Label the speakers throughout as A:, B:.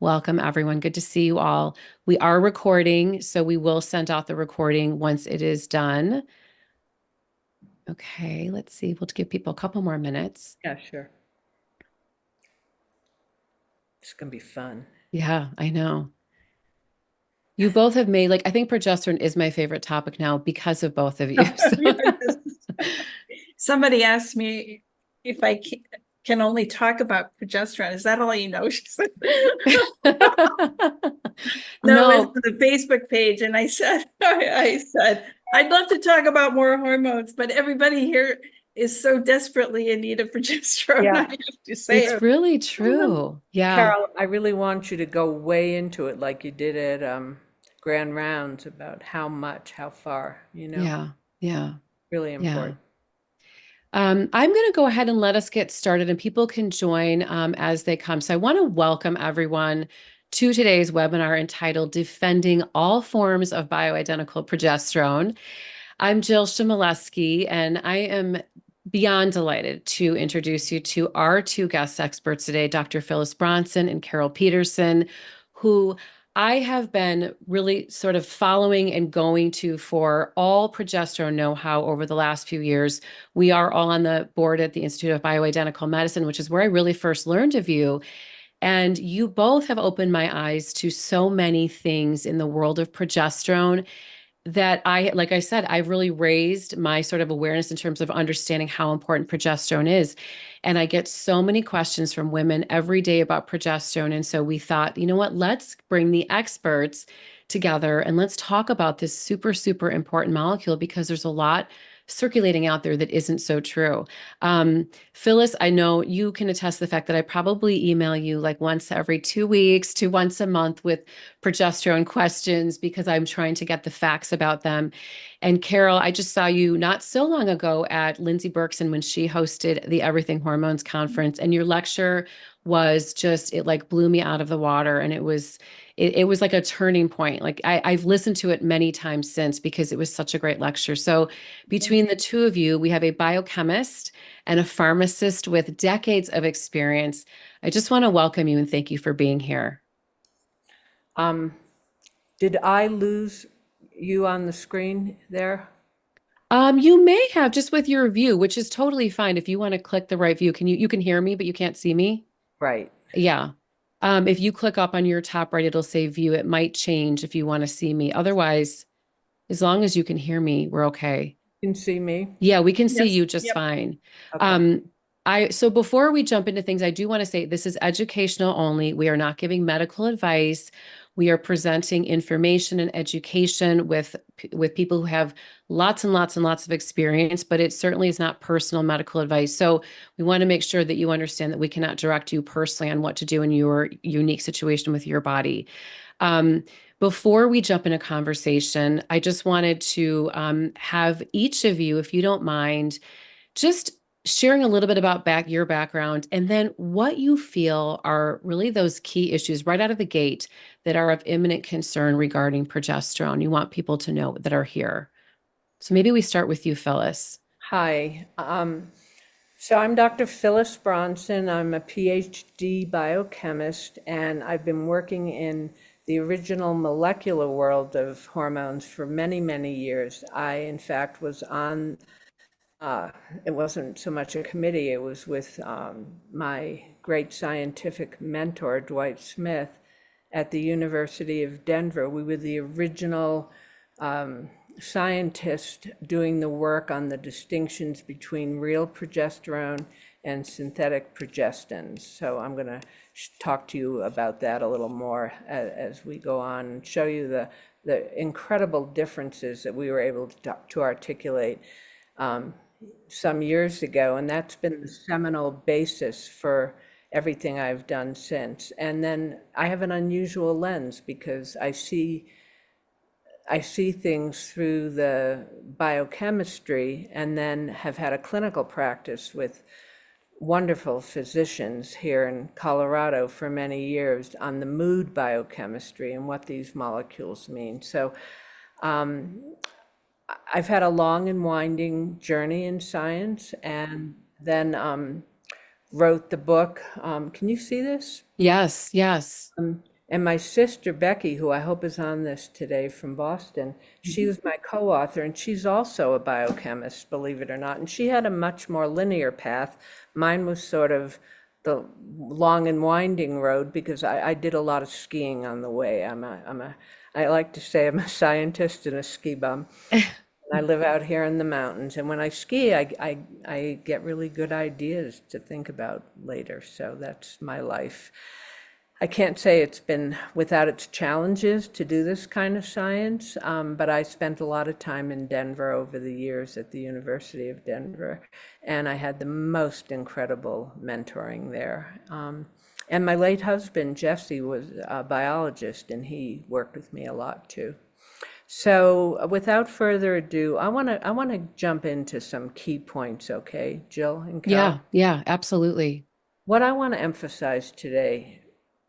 A: Welcome, everyone. Good to see you all. We are recording, so we will send out the recording once it is done. Okay, let's see. We'll give people a couple more minutes.
B: Yeah, sure. It's gonna be fun.
A: Yeah, I know. You both have made, I think progesterone is my favorite topic now because of both of you. So.
C: Somebody asked me if I can only talk about progesterone. Is that all you know? She said, no, it's
A: No,
C: the Facebook page. And I said, I'd love to talk about more hormones, but everybody here is so desperately in need of progesterone.
B: Yeah.
C: I have to say
A: it's
C: it.
A: really true. Yeah,
B: Carol, I really want you to go way into it like you did at Grand Rounds about how much, how far,
A: yeah, yeah,
B: really
A: yeah.
B: important.
A: I'm going to go ahead and let us get started, and people can join as they come. So I want to welcome everyone to today's webinar entitled Defending All Forms of Bioidentical Progesterone. I'm Jill Shimoleski, and I am beyond delighted to introduce you to our two guest experts today, Dr. Phyllis Bronson and Carol Peterson, who I have been really sort of following and going to for all progesterone know-how over the last few years. We are all on the board at the Institute of Bioidentical Medicine, which is where I really first learned of you. And you both have opened my eyes to so many things in the world of progesterone that like I said, I've really raised my sort of awareness in terms of understanding how important progesterone is. And I get so many questions from women every day about progesterone. And so we thought, you know what, let's bring the experts together and let's talk about this super, super important molecule because there's a lot circulating out there that isn't so true. Phyllis, I know you can attest to the fact that I probably email you like once every 2 weeks to once a month with progesterone questions because I'm trying to get the facts about them. And Carol, I just saw you not so long ago at Lindsay Berkson when she hosted the Everything Hormones conference, and your lecture was just, it like blew me out of the water. And it was like a turning point. Like I've listened to it many times since because it was such a great lecture. So between the two of you, we have a biochemist and a pharmacist with decades of experience. I just want to welcome you and thank you for being here.
B: Did I lose you on the screen there?
A: You may have just with your view, which is totally fine. If you want to click the right view, you can hear me, but you can't see me?
B: Right.
A: Yeah. If you click up on your top right, it'll say view. It might change if you want to see me. Otherwise, as long as you can hear me, we're okay.
B: You can see me?
A: Yeah, we can see
C: Yes.
A: you just
C: Yep.
A: fine.
B: Okay.
A: So before we jump into things, I do want to say this is educational only. We are not giving medical advice. We are presenting information and education with people who have lots and lots and lots of experience, but it certainly is not personal medical advice. So we want to make sure that you understand that we cannot direct you personally on what to do in your unique situation with your body. Um, Before we jump into conversation, I just wanted to have each of you, if you don't mind, just sharing a little bit about your background and then what you feel are really those key issues right out of the gate that are of imminent concern regarding progesterone. You want people to know that are here. So maybe we start with you, Phyllis.
B: Hi. So I'm Dr. Phyllis Bronson. I'm a PhD biochemist, and I've been working in the original molecular world of hormones for many, many years. I, in fact, was on, it wasn't so much a committee, it was with my great scientific mentor, Dwight Smith, at the University of Denver. We were the original scientists doing the work on the distinctions between real progesterone and synthetic progestins. So I'm going to talk to you about that a little more as we go on and show you the incredible differences that we were able to articulate some years ago. And that's been the seminal basis for everything I've done since. And then I have an unusual lens because I see things through the biochemistry and then have had a clinical practice with wonderful physicians here in Colorado for many years on the mood biochemistry and what these molecules mean. So I've had a long and winding journey in science and then wrote the book. Can you see this?
A: Yes, yes.
B: And my sister Becky, who I hope is on this today from Boston, she was my co-author, and she's also a biochemist, believe it or not. And she had a much more linear path. Mine was sort of the long and winding road because I did a lot of skiing on the way. I like to say I'm a scientist and a ski bum. I live out here in the mountains, and when I ski, I get really good ideas to think about later. So that's my life. I can't say it's been without its challenges to do this kind of science, but I spent a lot of time in Denver over the years at the University of Denver, and I had the most incredible mentoring there. And my late husband, Jesse, was a biologist, and he worked with me a lot too. So without further ado, I want to jump into some key points, okay, Jill and Carol?
A: Yeah, absolutely.
B: What I want to emphasize today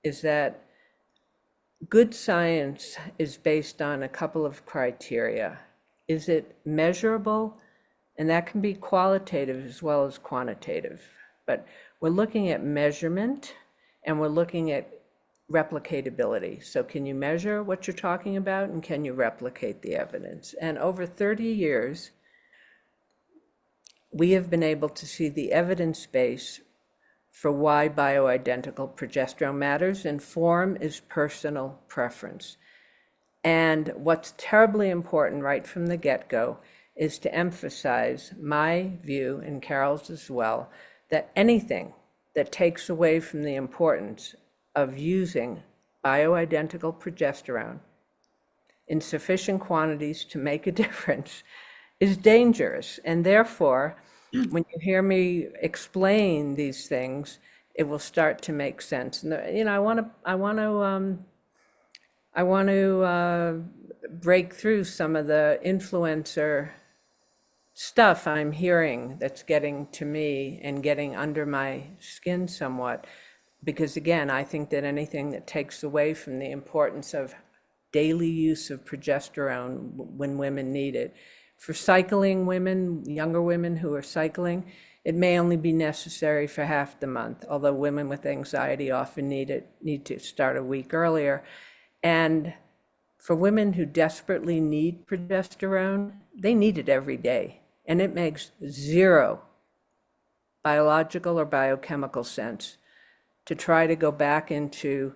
B: is that good science is based on a couple of criteria. Is it measurable? And that can be qualitative as well as quantitative. But we're looking at measurement and we're looking at replicatability. So can you measure what you're talking about and can you replicate the evidence? And over 30 years, we have been able to see the evidence base for why bioidentical progesterone matters, and form is personal preference. And what's terribly important right from the get-go is to emphasize my view, and Carol's as well, that anything that takes away from the importance of using bioidentical progesterone in sufficient quantities to make a difference is dangerous. And therefore, when you hear me explain these things, it will start to make sense. And I want to break through some of the influencer stuff I'm hearing that's getting to me and getting under my skin somewhat. Because again, I think that anything that takes away from the importance of daily use of progesterone when women need it. For cycling women, younger women who are cycling, it may only be necessary for half the month, although women with anxiety often need to start a week earlier. And for women who desperately need progesterone, they need it every day. And it makes zero biological or biochemical sense to try to go back into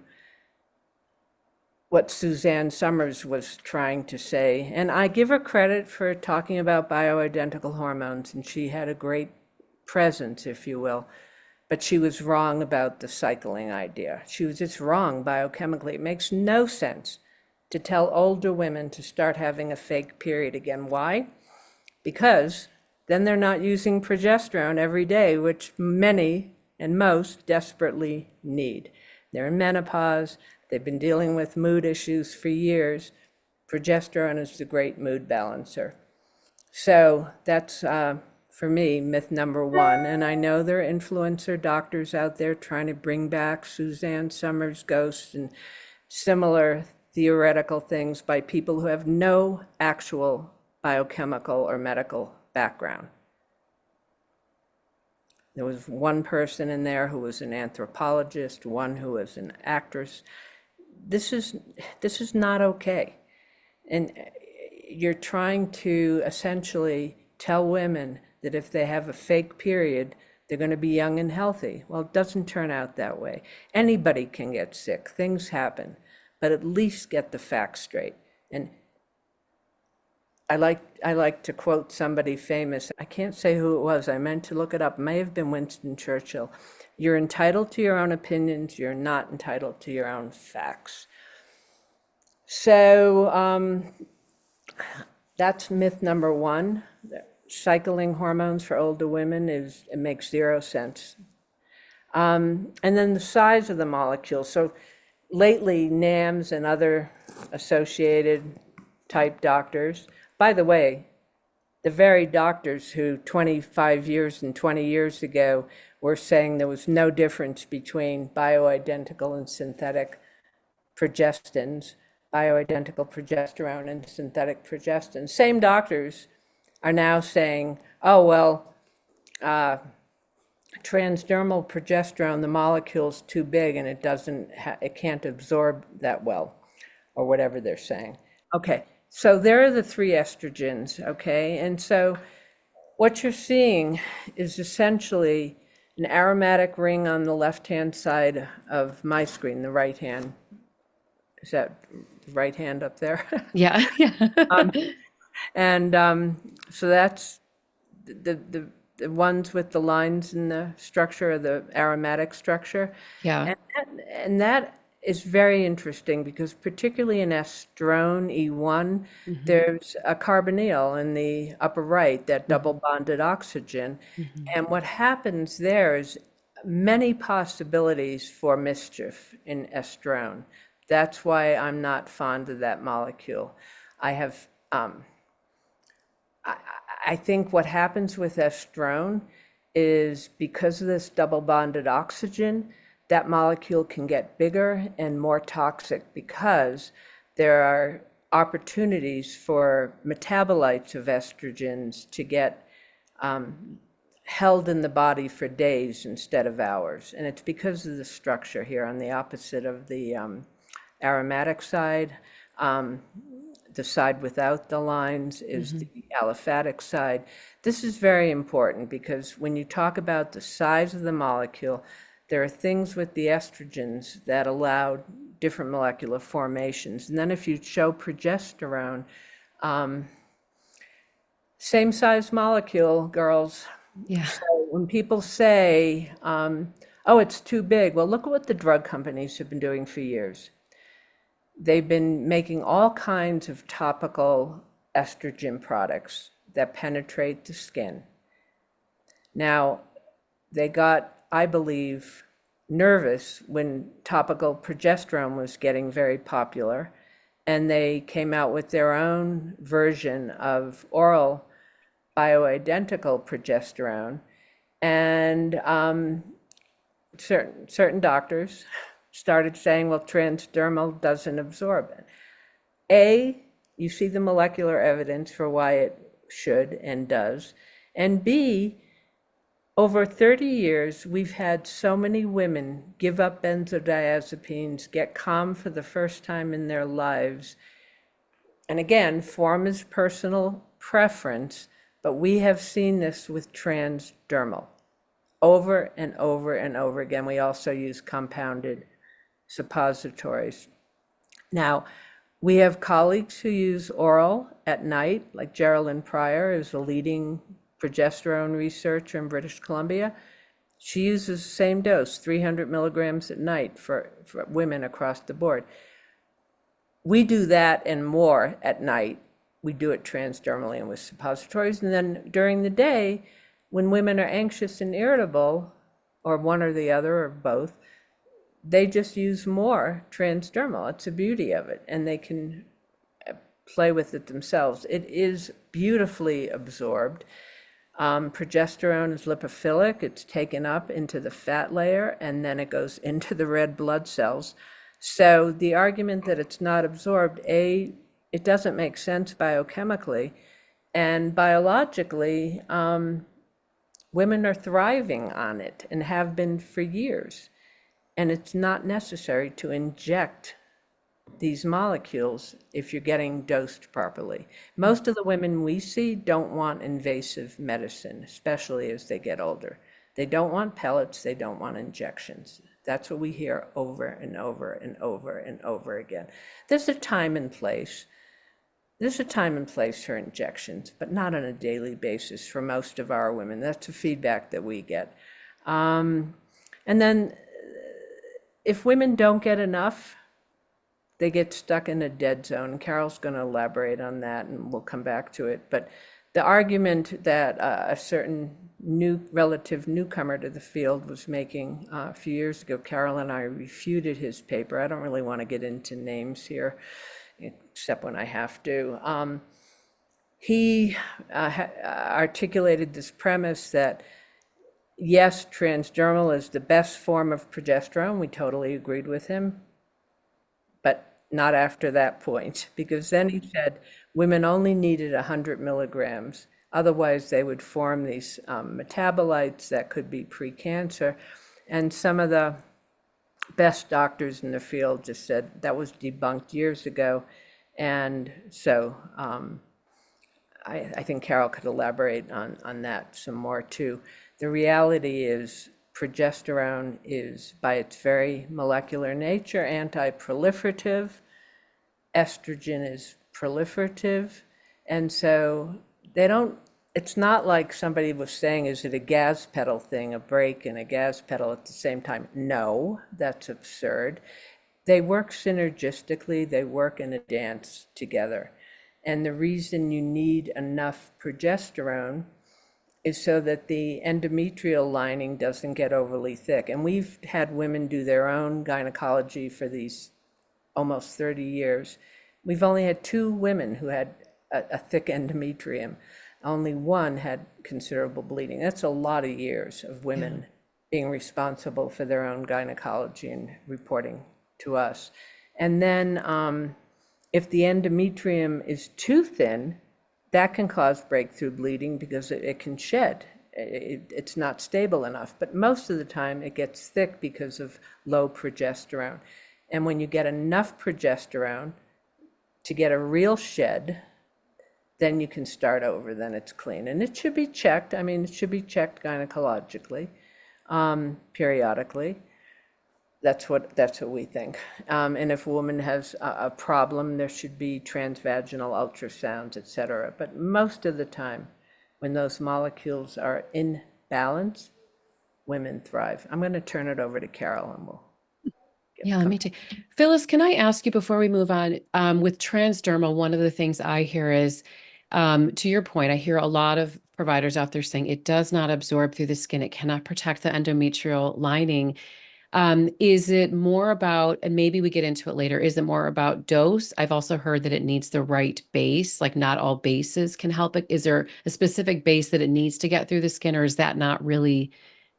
B: what Suzanne Summers was trying to say. And I give her credit for talking about bioidentical hormones, and she had a great presence, if you will. But she was wrong about the cycling idea. She was just wrong biochemically. It makes no sense to tell older women to start having a fake period again. Why? Because then they're not using progesterone every day, which many and most desperately need. They're in menopause. They've been dealing with mood issues for years. Progesterone is the great mood balancer. So that's, for me, myth number one. And I know there are influencer doctors out there trying to bring back Suzanne Summers' ghosts and similar theoretical things by people who have no actual biochemical or medical background. There was one person in there who was an anthropologist, one who was an actress. This is not okay. And you're trying to essentially tell women that if they have a fake period, they're going to be young and healthy. Well, it doesn't turn out that way. Anybody can get sick. Things happen. But at least get the facts straight. And I like to quote somebody famous. I can't say who it was. I meant to look it up. It may have been Winston Churchill. You're entitled to your own opinions. You're not entitled to your own facts. So that's myth number one. Cycling hormones for older women it makes zero sense. And then the size of the molecule. So lately, NAMS and other associated type doctors, by the way, the very doctors who 25 years and 20 years ago were saying there was no difference between bioidentical and synthetic progestins, bioidentical progesterone and synthetic progestins. Same doctors are now saying, oh, well, transdermal progesterone, the molecule's too big and it can't absorb that well, or whatever they're saying. Okay, so there are the three estrogens, okay? And so what you're seeing is essentially an aromatic ring on the left-hand side of my screen, the right hand. Is that the right hand up there?
A: Yeah. Yeah.
B: And so that's the ones with the lines in the structure, or the aromatic structure.
A: Yeah.
B: And that is very interesting because particularly in estrone E1,
A: Mhm.
B: there's a carbonyl in the upper right, that double
A: Mhm.
B: bonded oxygen.
A: Mhm.
B: And what happens there is many possibilities for mischief in estrone. That's why I'm not fond of that molecule. I have I think what happens with estrone is because of this double bonded oxygen, that molecule can get bigger and more toxic because there are opportunities for metabolites of estrogens to get held in the body for days instead of hours. And it's because of the structure here on the opposite of the aromatic side. The side without the lines is the aliphatic side. This is very important because when you talk about the size of the molecule, there are things with the estrogens that allow different molecular formations. And then if you show progesterone, same size molecule, girls.
A: Yeah.
B: So when people say, oh, it's too big, well, look at what the drug companies have been doing for years. They've been making all kinds of topical estrogen products that penetrate the skin. Now, they got, I believe, nervous when topical progesterone was getting very popular, and they came out with their own version of oral bioidentical progesterone. And certain doctors started saying, well, transdermal doesn't absorb it. A, you see the molecular evidence for why it should and does. And B, over 30 years, we've had so many women give up benzodiazepines, get calm for the first time in their lives. And again, form is personal preference, but we have seen this with transdermal over and over and over again. We also use compounded suppositories. Now, we have colleagues who use oral at night, like Geraldine Pryor is a leading progesterone researcher in British Columbia. She uses the same dose, 300 milligrams at night for women across the board. We do that and more at night. We do it transdermally and with suppositories. And then during the day, when women are anxious and irritable, or one or the other or both, they just use more transdermal. It's the beauty of it, and they can play with it themselves. It is beautifully absorbed. Progesterone is lipophilic. It's taken up into the fat layer, and then it goes into the red blood cells. So the argument that it's not absorbed, A, it doesn't make sense biochemically, and biologically, women are thriving on it and have been for years. And it's not necessary to inject these molecules if you're getting dosed properly. Most of the women we see don't want invasive medicine, especially as they get older. They don't want pellets, they don't want injections. That's what we hear over and over and over and over again. There's a time and place. There's a time and place for injections, but not on a daily basis for most of our women. That's the feedback that we get. And then if women don't get enough, they get stuck in a dead zone. Carol's going to elaborate on that, and we'll come back to it. But the argument that a certain relative newcomer to the field was making a few years ago, Carol and I refuted his paper. I don't really want to get into names here, except when I have to. He articulated this premise that, yes, transdermal is the best form of progesterone. We totally agreed with him, but not after that point, because then he said women only needed 100 milligrams. Otherwise, they would form these metabolites that could be precancer. And some of the best doctors in the field just said that was debunked years ago. And so I think Carol could elaborate on that some more too. The reality is progesterone is, by its very molecular nature, anti-proliferative. Estrogen is proliferative. And so it's not like somebody was saying, is it a gas pedal thing, a brake and a gas pedal at the same time? No, that's absurd. They work synergistically, they work in a dance together. And the reason you need enough progesterone is so that the endometrial lining doesn't get overly thick. And we've had women do their own gynecology for these almost 30 years. We've only had 2 women who had a thick endometrium. Only one had considerable bleeding. That's a lot of years of women being responsible for their own gynecology and reporting to us. And then if the endometrium is too thin, that can cause breakthrough bleeding because it can shed. It's not stable enough. But most of the time it gets thick because of low progesterone. And when you get enough progesterone to get a real shed, then you can start over, then it's clean. And it should be checked. I mean, it should be checked gynecologically, periodically. That's what we think. And if a woman has a problem, there should be transvaginal ultrasounds, et cetera. But most of the time, when those molecules are in balance, women thrive. I'm going to turn it over to Carol and we'll
A: let me take Phyllis, can I ask you before we move on, with transdermal, one of the things I hear is, to your point, I hear a lot of providers out there saying it does not absorb through the skin. It cannot protect the endometrial lining. Is it more about, and maybe we get into it later, is it more about dose? I've also heard that it needs the right base, like not all bases can help it. Is there a specific base that it needs to get through the skin, or is that not really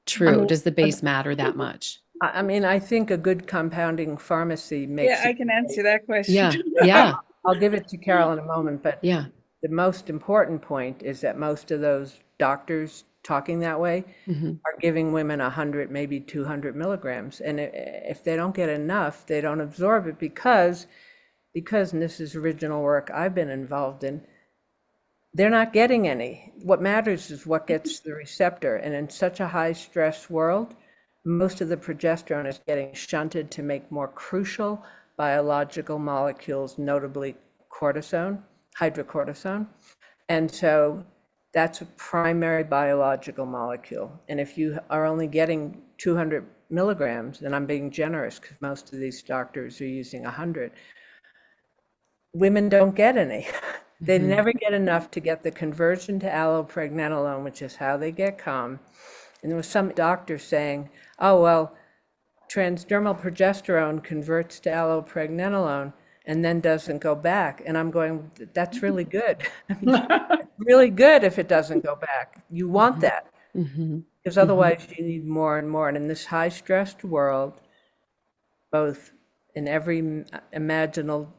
A: true? Does the base matter that much?
B: I mean, I think a good compounding pharmacy makes
C: I can answer that question.
A: Yeah.
B: I'll give it to Carol in a moment, but
A: Yeah.
B: the most important point is that most of those doctors talking that way are giving women 100, maybe 200 milligrams. And if they don't get enough, they don't absorb it because, and this is original work I've been involved in, they're not getting any. What matters is what gets the receptor. And in such a high stress world, most of the progesterone is getting shunted to make more crucial biological molecules, notably cortisone, hydrocortisone. And so that's a primary biological molecule. And if you are only getting 200 milligrams, and I'm being generous because most of these doctors are using 100, women don't get any. They never get enough to get the conversion to allopregnanolone, which is how they get calm. And there was some doctor saying, oh, well, transdermal progesterone converts to allopregnanolone and then doesn't go back. And I'm going, that's really good. Really good if it doesn't go back. You want that because otherwise you need more and more. And in this high stressed world, both in every imaginable,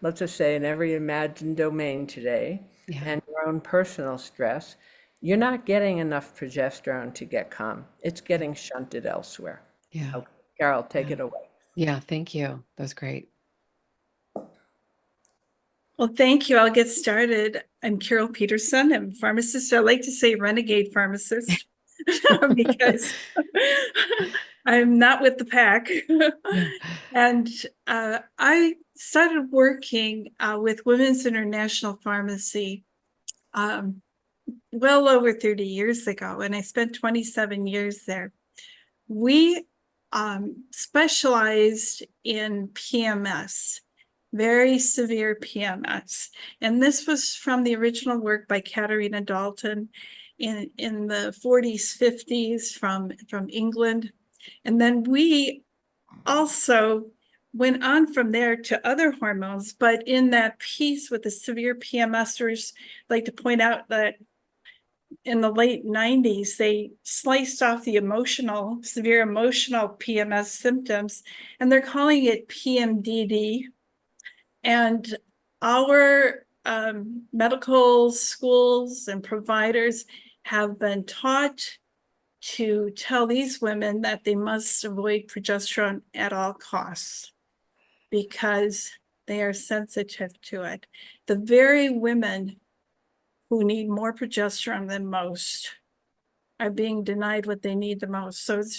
B: let's just say in every imagined domain today, and your own personal stress, you're not getting enough progesterone to get calm. It's getting shunted elsewhere.
A: Yeah.
B: Okay, Carol, take it away.
A: Yeah, thank you. That was great.
C: Well, thank you. I'll get started. I'm Carol Peterson. I'm a pharmacist. I like to say renegade pharmacist because I'm not with the pack. And I started working with Women's International Pharmacy well over 30 years ago, and I spent 27 years there. We specialized in PMS, very severe PMS. And this was from the original work by Katarina Dalton in the 40s, 50s from England. And then we also went on from there to other hormones, but in that piece with the severe PMSers, I'd like to point out that in the late 90s, they sliced off the severe emotional PMS symptoms, and they're calling it PMDD. And our medical schools and providers have been taught to tell these women that they must avoid progesterone at all costs because they are sensitive to it. The very women who need more progesterone than most are being denied what they need the most. So it's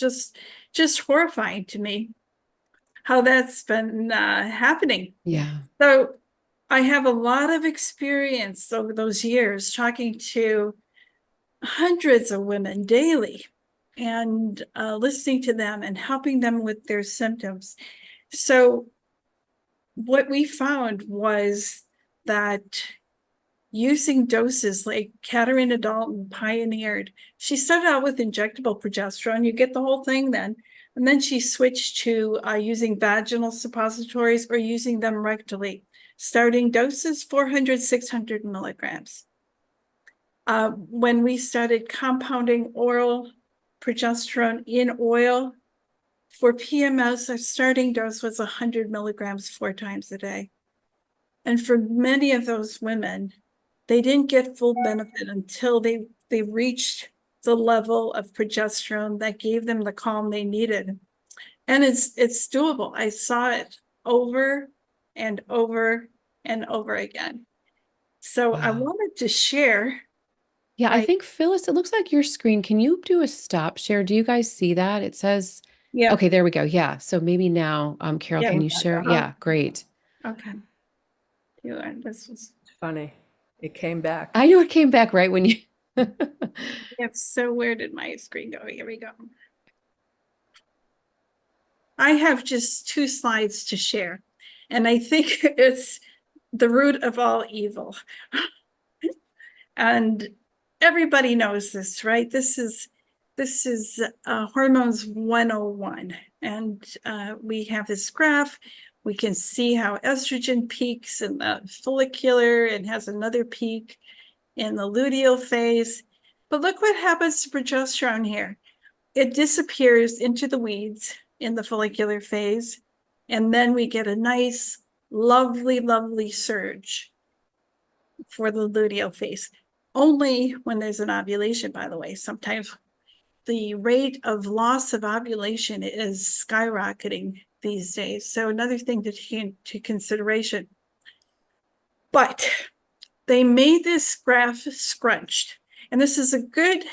C: just horrifying to me how that's been happening.
A: Yeah.
C: So I have a lot of experience over those years talking to hundreds of women daily and listening to them and helping them with their symptoms. So what we found was that using doses like Katarina Dalton pioneered, she started out with injectable progesterone. You get the whole thing then. And then she switched to using vaginal suppositories or using them rectally. Starting doses 400, 600 milligrams. When we started compounding oral progesterone in oil for PMS, our starting dose was 100 milligrams 4 times a day. And for many of those women, they didn't get full benefit until they reached the level of progesterone that gave them the calm they needed. And it's doable. I saw it over and over and over again. So I
A: Wow.
C: wanted to share.
A: Yeah, I think Phyllis, it looks like your screen. Can you do a stop share? Do you guys see that? It says,
C: Yeah.
A: okay, there we go. Yeah. So maybe now, Carol,
C: Yeah.
A: can you share? Yeah, great.
C: Okay. Yeah, this was
B: It's funny. It came back.
A: I know it came back right when you.
C: yeah, so where did my screen go? Here we go. I have just 2 slides to share, and I think it's the root of all evil. And everybody knows this, right? This is hormones 101, and we have this graph. We can see how estrogen peaks in the follicular and has another peak in the luteal phase. But look what happens to progesterone here. It disappears into the weeds in the follicular phase, and then we get a nice, lovely, lovely surge for the luteal phase. Only when there's an ovulation, by the way. Sometimes the rate of loss of ovulation is skyrocketing these days. So another thing to take into consideration. But they made this graph scrunched, and this is a good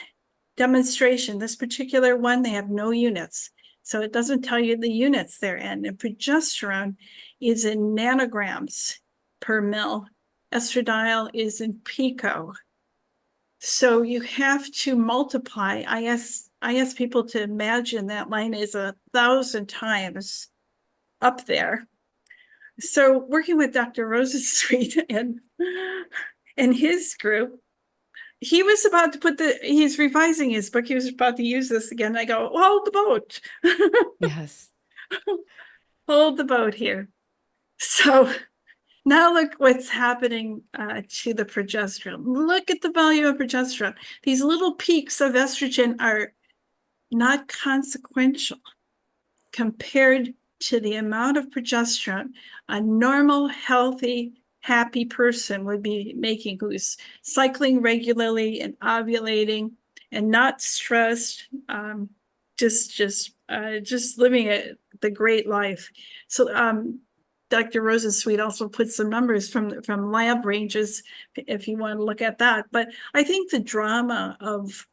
C: demonstration. This particular one, they have no units. So it doesn't tell you the units they're in. And progesterone is in nanograms per mil. Estradiol is in pico. So you have to multiply. I ask people to imagine that line is 1,000 times up there. So working with Dr. Rosensweet and his group, he was about to put he's revising his book. He was about to use this again. I go, hold the boat.
A: Yes.
C: Hold the boat here. So now look what's happening to the progesterone. Look at the value of progesterone. These little peaks of estrogen are not consequential compared to the amount of progesterone a normal, healthy, happy person would be making, who's cycling regularly and ovulating and not stressed, just living the great life. So Dr. Rosensweet also put some numbers from lab ranges if you want to look at that. But I think the drama of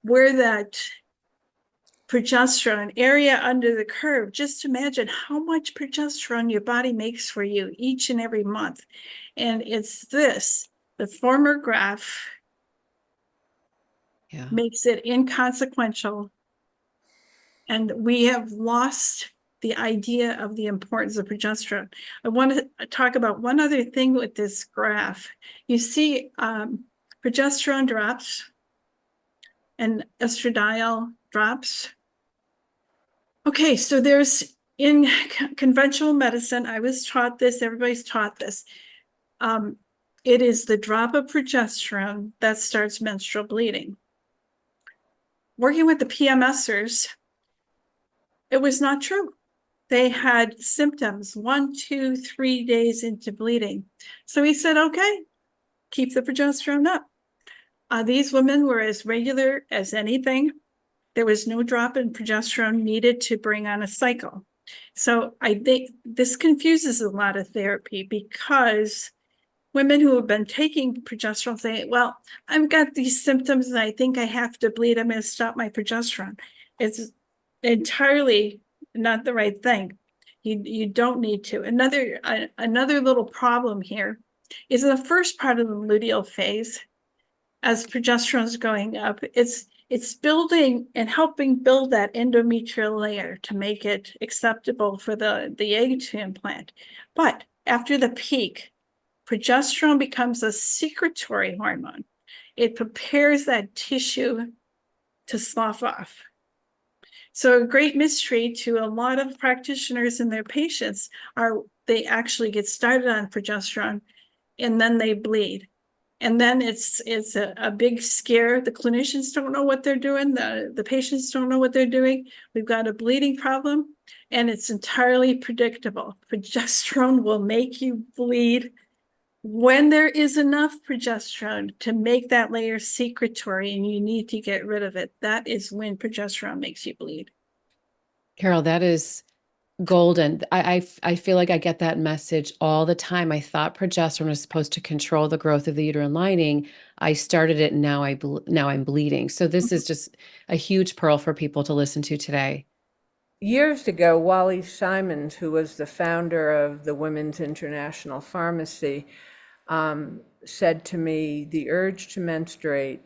C: where that progesterone area under the curve, just imagine how much progesterone your body makes for you each and every month. And it's this, the former graph makes it inconsequential. And we have lost the idea of the importance of progesterone. I want to talk about one other thing with this graph. You see progesterone drops and estradiol drops. Okay, so there's in conventional medicine, I was taught this, everybody's taught this. It is the drop of progesterone that starts menstrual bleeding. Working with the PMSers, it was not true. They had symptoms 1, 2, 3 days into bleeding. So he said, okay, keep the progesterone up. These women were as regular as anything. There was no drop in progesterone needed to bring on a cycle. So I think this confuses a lot of therapy, because women who have been taking progesterone say, well, I've got these symptoms and I think I have to bleed. I'm going to stop my progesterone. It's entirely not the right thing. You don't need to. Another little problem here is in the first part of the luteal phase, as progesterone is going up, it's building and helping build that endometrial layer to make it acceptable for the egg to implant. But after the peak, progesterone becomes a secretory hormone. It prepares that tissue to slough off. So a great mystery to a lot of practitioners and their patients are they actually get started on progesterone and then they bleed. And then it's a big scare. The clinicians don't know what they're doing. The patients don't know what they're doing. We've got a bleeding problem, and it's entirely predictable. Progesterone will make you bleed when there is enough progesterone to make that layer secretory, and you need to get rid of it. That is when progesterone makes you bleed.
A: Carol, that is golden. I feel like I get that message all the time. I thought progesterone was supposed to control the growth of the uterine lining. I started it, and now I'm bleeding. So this is just a huge pearl for people to listen to today.
B: Years ago, Wally Simons, who was the founder of the Women's International Pharmacy, said to me, the urge to menstruate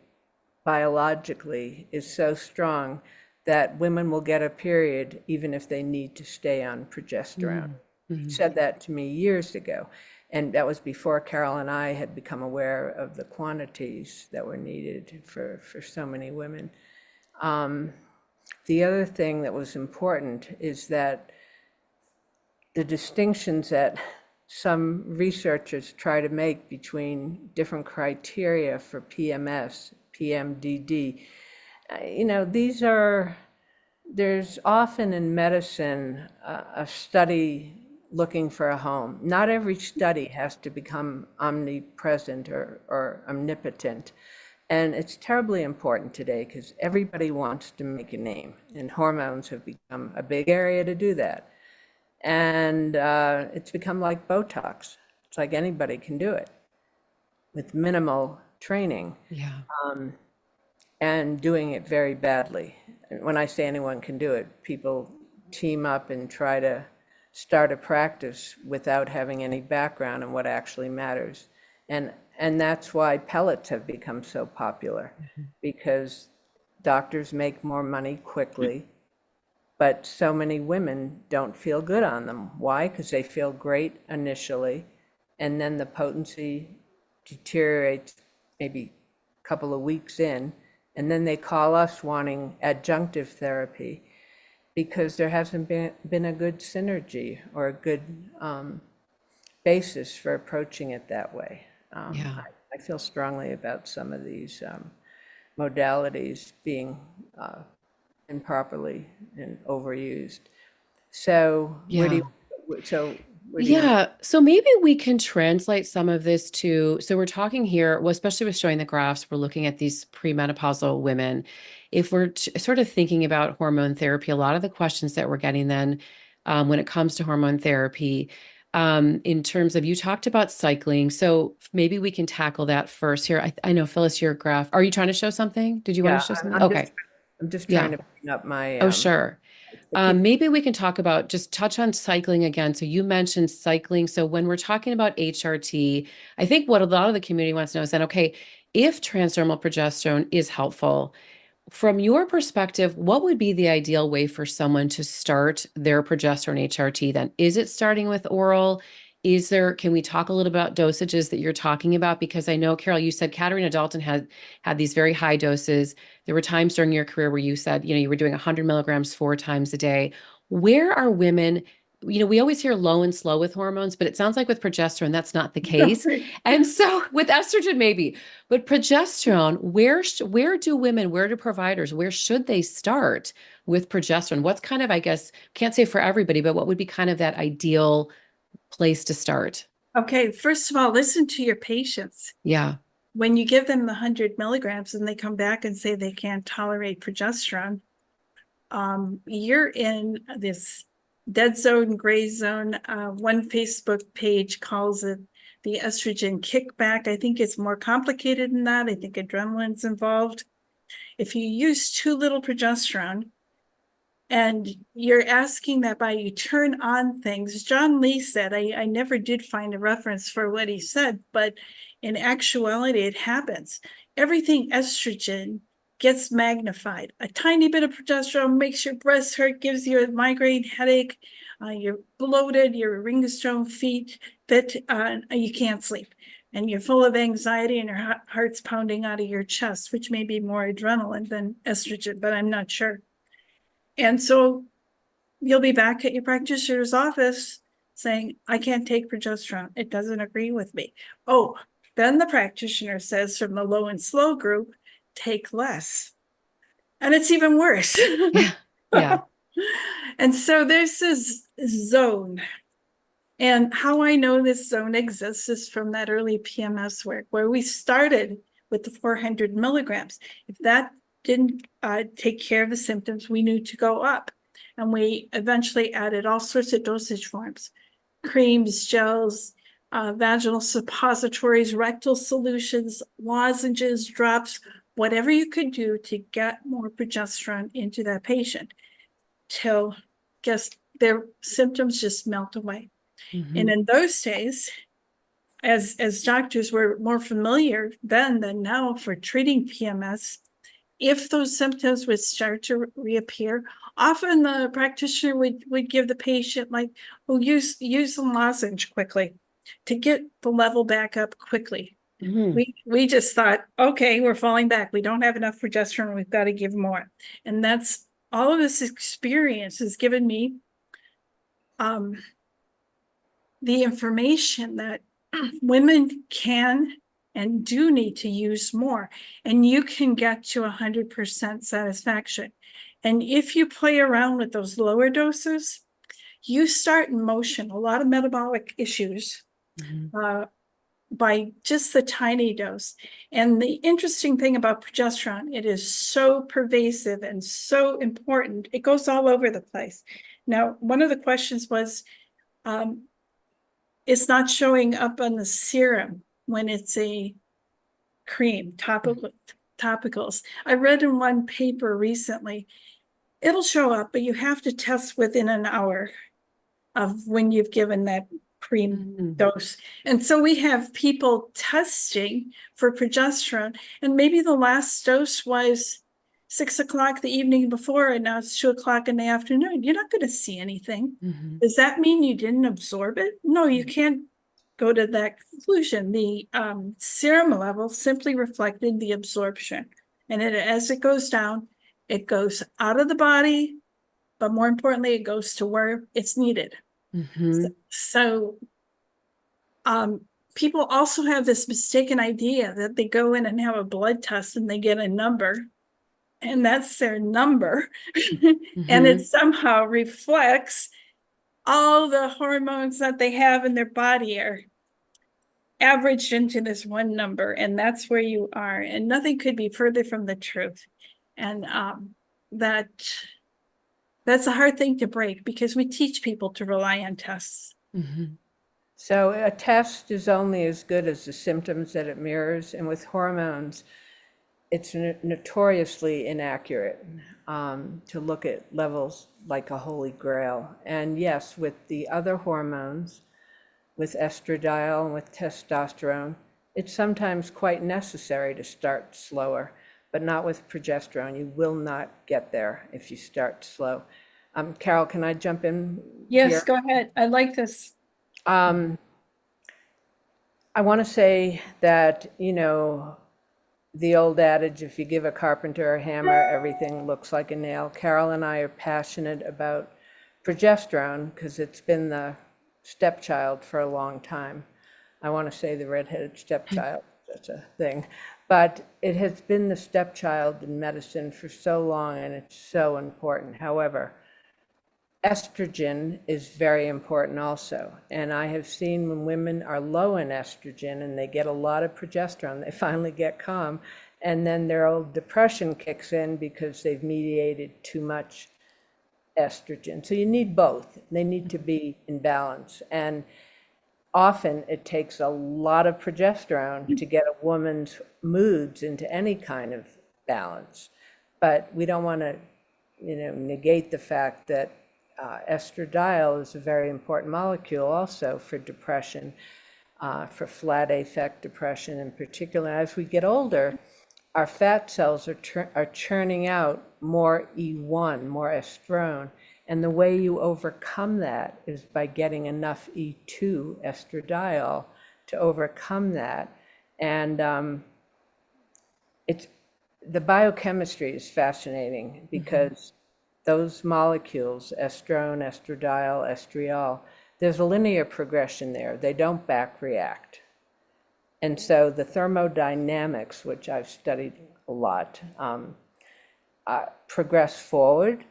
B: biologically is so strong that women will get a period even if they need to stay on progesterone.
A: Mm-hmm.
B: He said that to me years ago. And that was before Carol and I had become aware of the quantities that were needed for so many women. The other thing that was important is that the distinctions that some researchers try to make between different criteria for PMS, PMDD, there's often in medicine a study looking for a home. Not every study has to become omnipresent or omnipotent. And it's terribly important today because everybody wants to make a name, and hormones have become a big area to do that. And it's become like Botox. It's like anybody can do it with minimal training.
A: Yeah.
B: And doing it very badly. And when I say anyone can do it, people team up and try to start a practice without having any background in what actually matters. And that's why pellets have become so popular, because doctors make more money quickly, but so many women don't feel good on them. Why? Because they feel great initially, and then the potency deteriorates maybe a couple of weeks in, and then they call us wanting adjunctive therapy because there hasn't been a good synergy or a good basis for approaching it that way. I feel strongly about some of these modalities being improperly and overused. So where do you,
A: so maybe we can translate some of this to, so we're talking here, well, especially with showing the graphs, we're looking at these premenopausal women. If we're sort of thinking about hormone therapy, a lot of the questions that we're getting then when it comes to hormone therapy, in terms of, you talked about cycling. So maybe we can tackle that first here. I know, Phyllis, your graph, are you trying to show something? Did you want to show something? Okay.
B: I'm just trying to bring up my.
A: Oh, sure. Maybe we can talk about, just touch on cycling again. So you mentioned cycling. So when we're talking about HRT, I think what a lot of the community wants to know is that, okay, if transdermal progesterone is helpful, from your perspective, what would be the ideal way for someone to start their progesterone HRT then? Is it starting with oral? Can we talk a little about dosages that you're talking about? Because I know, Carol, you said Katerina Dalton had these very high doses. There were times during your career where you said, you were doing 100 milligrams 4 times a day. Where are women? We always hear low and slow with hormones, but it sounds like with progesterone, that's not the case. And so with estrogen, maybe, but progesterone, where do women, where do providers, where should they start with progesterone? What's kind of, I guess, can't say for everybody, but what would be kind of that ideal place to start?
C: Okay, first of all, listen to your patients.
A: Yeah.
C: When you give them the 100 milligrams and they come back and say they can't tolerate progesterone, you're in this dead zone, gray zone. One Facebook page calls it the estrogen kickback. I think it's more complicated than that. I think adrenaline's involved. If you use too little progesterone, and you're asking that by you turn on things. John Lee said, I never did find a reference for what he said, but in actuality, it happens. Everything estrogen gets magnified. A tiny bit of progesterone makes your breasts hurt, gives you a migraine headache, you're bloated, your ringstone feet, that you can't sleep. And you're full of anxiety and your heart's pounding out of your chest, which may be more adrenaline than estrogen, but I'm not sure. And so you'll be back at your practitioner's office saying, I can't take progesterone. It doesn't agree with me. Oh, then the practitioner says from the low and slow group, take less. And it's even worse.
A: Yeah. Yeah.
C: And so there's this zone. And how I know this zone exists is from that early PMS work where we started with the 400 milligrams. If that didn't take care of the symptoms, we knew to go up. And we eventually added all sorts of dosage forms, creams, gels, vaginal suppositories, rectal solutions, lozenges, drops, whatever you could do to get more progesterone into that patient till their symptoms just melt away.
A: Mm-hmm.
C: And in those days, as doctors were more familiar then than now for treating PMS, if those symptoms would start to reappear, often the practitioner would give the patient like, well, use the lozenge quickly to get the level back up quickly.
A: Mm-hmm.
C: We just thought, okay, we're falling back. We don't have enough progesterone. We've got to give more. And that's all of this experience has given me the information that women can and do need to use more, and you can get to 100% satisfaction. And if you play around with those lower doses, you start in motion a lot of metabolic issues by just the tiny dose. And the interesting thing about progesterone, it is so pervasive and so important. It goes all over the place. Now, one of the questions was, it's not showing up on the serum when it's a cream, topicals. I read in one paper recently, it'll show up, but you have to test within an hour of when you've given that cream dose. And so we have people testing for progesterone, and maybe the last dose was 6 o'clock the evening before, and now it's 2 o'clock in the afternoon. You're not going to see anything.
A: Mm-hmm.
C: Does that mean you didn't absorb it? No, you can't go to that conclusion. The serum level simply reflected the absorption. And as it goes down, it goes out of the body, but more importantly, it goes to where it's needed.
A: Mm-hmm.
C: So people also have this mistaken idea that they go in and have a blood test and they get a number, and that's their number. And it somehow reflects all the hormones that they have in their body are averaged into this one number, and that's where you are. And nothing could be further from the truth. And that's a hard thing to break because we teach people to rely on tests.
A: Mm-hmm.
B: So a test is only as good as the symptoms that it mirrors, and with hormones, it's notoriously inaccurate to look at levels like a holy grail. And yes, with the other hormones, with estradiol and with testosterone, it's sometimes quite necessary to start slower, but not with progesterone. You will not get there if you start slow. Carol, can I jump in?
C: Yes,
B: here?
C: go ahead. I like this.
B: I want to say that, you know, the old adage, if you give a carpenter a hammer, everything looks like a nail. Carol and I are passionate about progesterone because it's been the stepchild for a long time. I want to say the redheaded stepchild, that's a thing. But it has been the stepchild in medicine for so long, and it's so important. However, estrogen is very important also. And I have seen when women are low in estrogen and they get a lot of progesterone, they finally get calm, and then their old depression kicks in because they've mediated too much estrogen. So you need both. They need to be in balance. And often it takes a lot of progesterone to get a woman's moods into any kind of balance. But we don't want to, negate the fact that estradiol is a very important molecule also for depression, for flat affect depression in particular. As we get older, our fat cells are churning out more E1, more estrone. And the way you overcome that is by getting enough E2 estradiol to overcome that. And the biochemistry is fascinating because those molecules, estrone, estradiol, estriol, there's a linear progression there. They don't back react. And so the thermodynamics, which I've studied a lot, progress forward.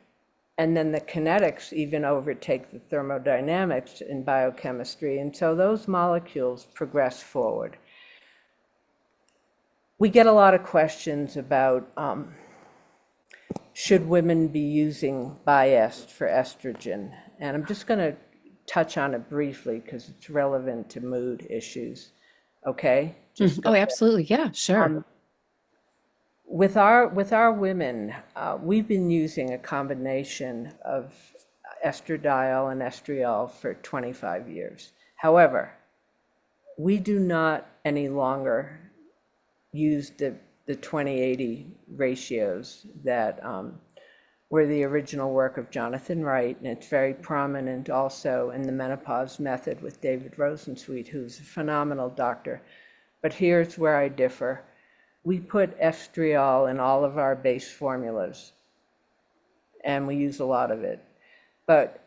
B: And then the kinetics even overtake the thermodynamics in biochemistry. And so those molecules progress forward. We get a lot of questions about should women be using Biest for estrogen? And I'm just going to touch on it briefly because it's relevant to mood issues. Okay?
A: Oh, absolutely. Yeah, sure.
B: With our women, we've been using a combination of estradiol and estriol for 25 years. However, we do not any longer use the 20/80 ratios that were the original work of Jonathan Wright, and it's very prominent also in the menopause method with David Rosensweet, who's a phenomenal doctor. But here's where I differ. We put estriol in all of our base formulas, and we use a lot of it. But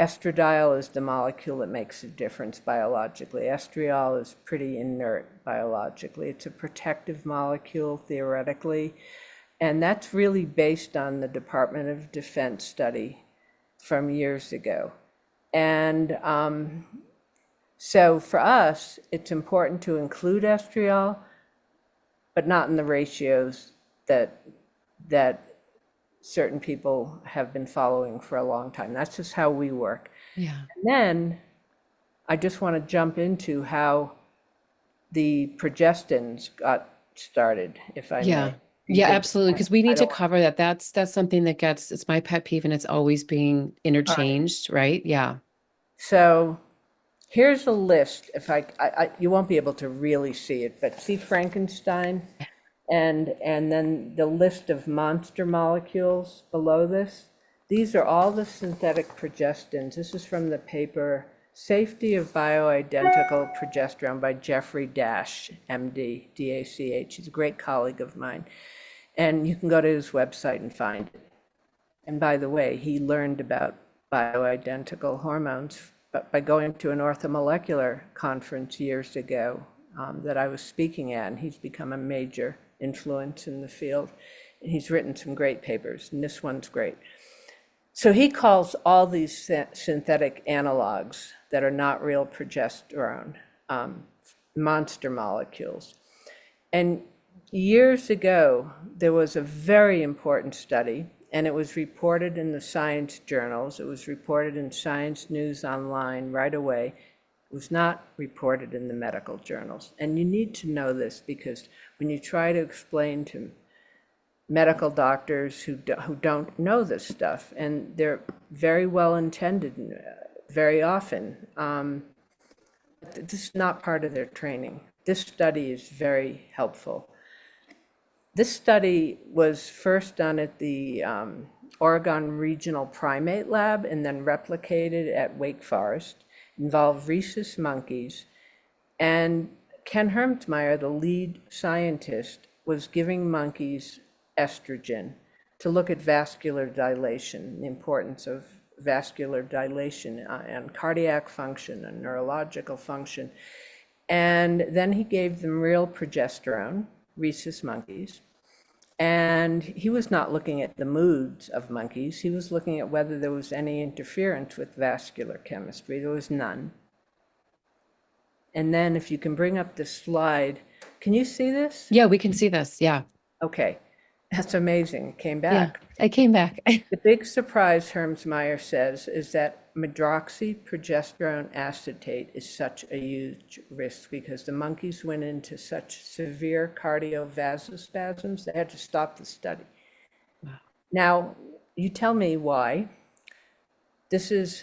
B: estradiol is the molecule that makes a difference biologically. Estriol is pretty inert biologically. It's a protective molecule theoretically, and that's really based on the Department of Defense study from years ago. And so for us, it's important to include estriol, but not in the ratios that certain people have been following for a long time. That's just how we work.
A: Yeah.
B: And then I just want to jump into how the progestins got started, if I
A: Yeah.
B: may.
A: Yeah,
B: Because
A: absolutely. Because we need to
B: don't-
A: cover that. That's something that it's my pet peeve and it's always being interchanged, right? Yeah.
B: So here's a list. If you won't be able to really see it, but see Frankenstein? And then the list of monster molecules below this. These are all the synthetic progestins. This is from the paper Safety of Bioidentical Progesterone by Jeffrey Dash, MD, DACH. He's a great colleague of mine. And you can go to his website and find it. And by the way, he learned about bioidentical hormones by going to an orthomolecular conference years ago that I was speaking at, and he's become a major influence in the field. And he's written some great papers, and this one's great. So he calls all these synthetic analogs that are not real progesterone monster molecules. And years ago, there was a very important study, and it was reported in the science journals. It was reported in Science News Online right away. It was not reported in the medical journals. And you need to know this because when you try to explain to medical doctors who don't know this stuff, and they're very well intended very often, this is not part of their training. This study is very helpful. This study was first done at the Oregon Regional Primate Lab and then replicated at Wake Forest, involved rhesus monkeys. And Ken Hermsmeyer, the lead scientist, was giving monkeys estrogen to look at vascular dilation, the importance of vascular dilation and cardiac function and neurological function. And then he gave them real progesterone, rhesus monkeys, And he was not looking at the moods of monkeys. He was looking at whether there was any interference with vascular chemistry. There was none. And then if you can bring up the slide, can you see this?
A: Yeah, we can see this. Yeah.
B: Okay, that's amazing. It came
A: Yeah.
B: back.
A: I came back.
B: The big surprise, Hermsmeyer says, is that medroxyprogesterone acetate is such a huge risk because the monkeys went into such severe cardiovascular they had to stop the study.
A: Wow.
B: Now, you tell me why. This is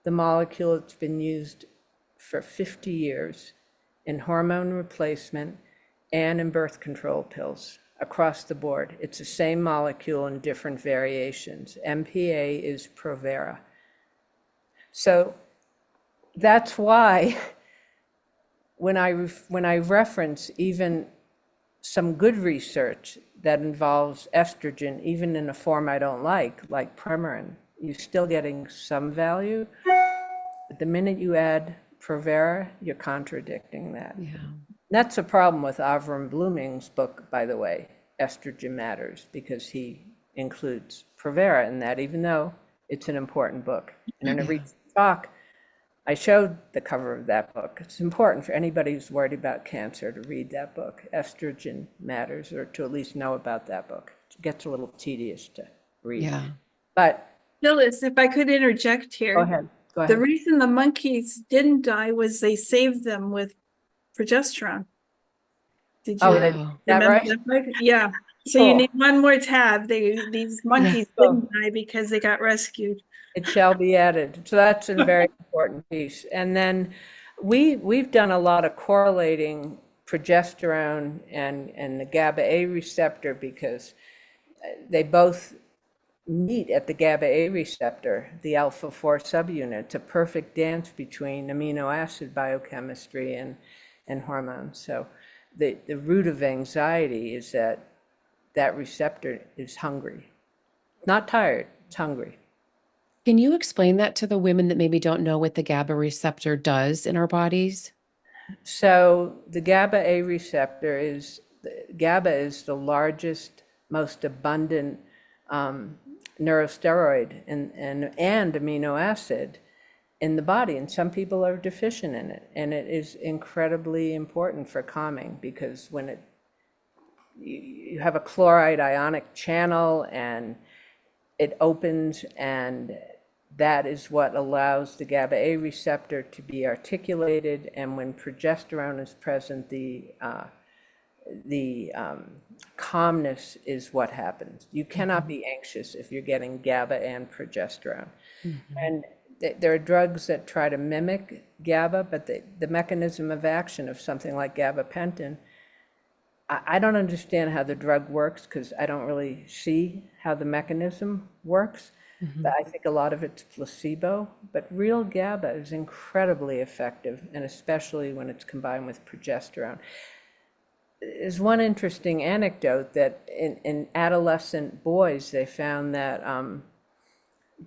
B: the molecule that's been used for 50 years in hormone replacement and in birth control pills across the board. It's the same molecule in different variations. MPA is Provera. So that's why when I reference even some good research that involves estrogen, even in a form I don't like Premarin, you're still getting some value. But the minute you add Provera, you're contradicting that.
A: Yeah.
B: That's a problem with Avram Blooming's book, by the way, Estrogen Matters, because he includes Provera in that, even though it's an important book. And in a recent talk, I showed the cover of that book. It's important for anybody who's worried about cancer to read that book, Estrogen Matters, or to at least know about that book. It gets a little tedious to read.
A: Yeah.
B: But
C: Phyllis, if I could interject here.
B: go ahead.
C: The reason the monkeys didn't die was they saved them with progesterone. Did you
B: that right?
C: that right? Yeah. So
B: Cool.
C: you need one more tab. These monkeys didn't die because they got rescued.
B: It shall be added. So that's a very important piece. And then we've done a lot of correlating progesterone and the GABA A receptor because they both meet at the GABA A receptor, the alpha 4 subunit. It's a perfect dance between amino acid biochemistry and hormones. So the root of anxiety is that receptor is hungry. Not tired, it's hungry.
A: Can you explain that to the women that maybe don't know what the GABA receptor does in our bodies?
B: So the GABA A receptor GABA is the largest, most abundant neurosteroid and amino acid in the body, and some people are deficient in it, and it is incredibly important for calming because when you have a chloride ionic channel and it opens, and that is what allows the GABA A receptor to be articulated, and when progesterone is present, the calmness is what happens. You cannot be anxious if you're getting GABA and progesterone. And there are drugs that try to mimic GABA, but the mechanism of action of something like gabapentin, I don't understand how the drug works because I don't really see how the mechanism works. But I think a lot of it's placebo, but real GABA is incredibly effective, and especially when it's combined with progesterone. There's one interesting anecdote that in adolescent boys, they found that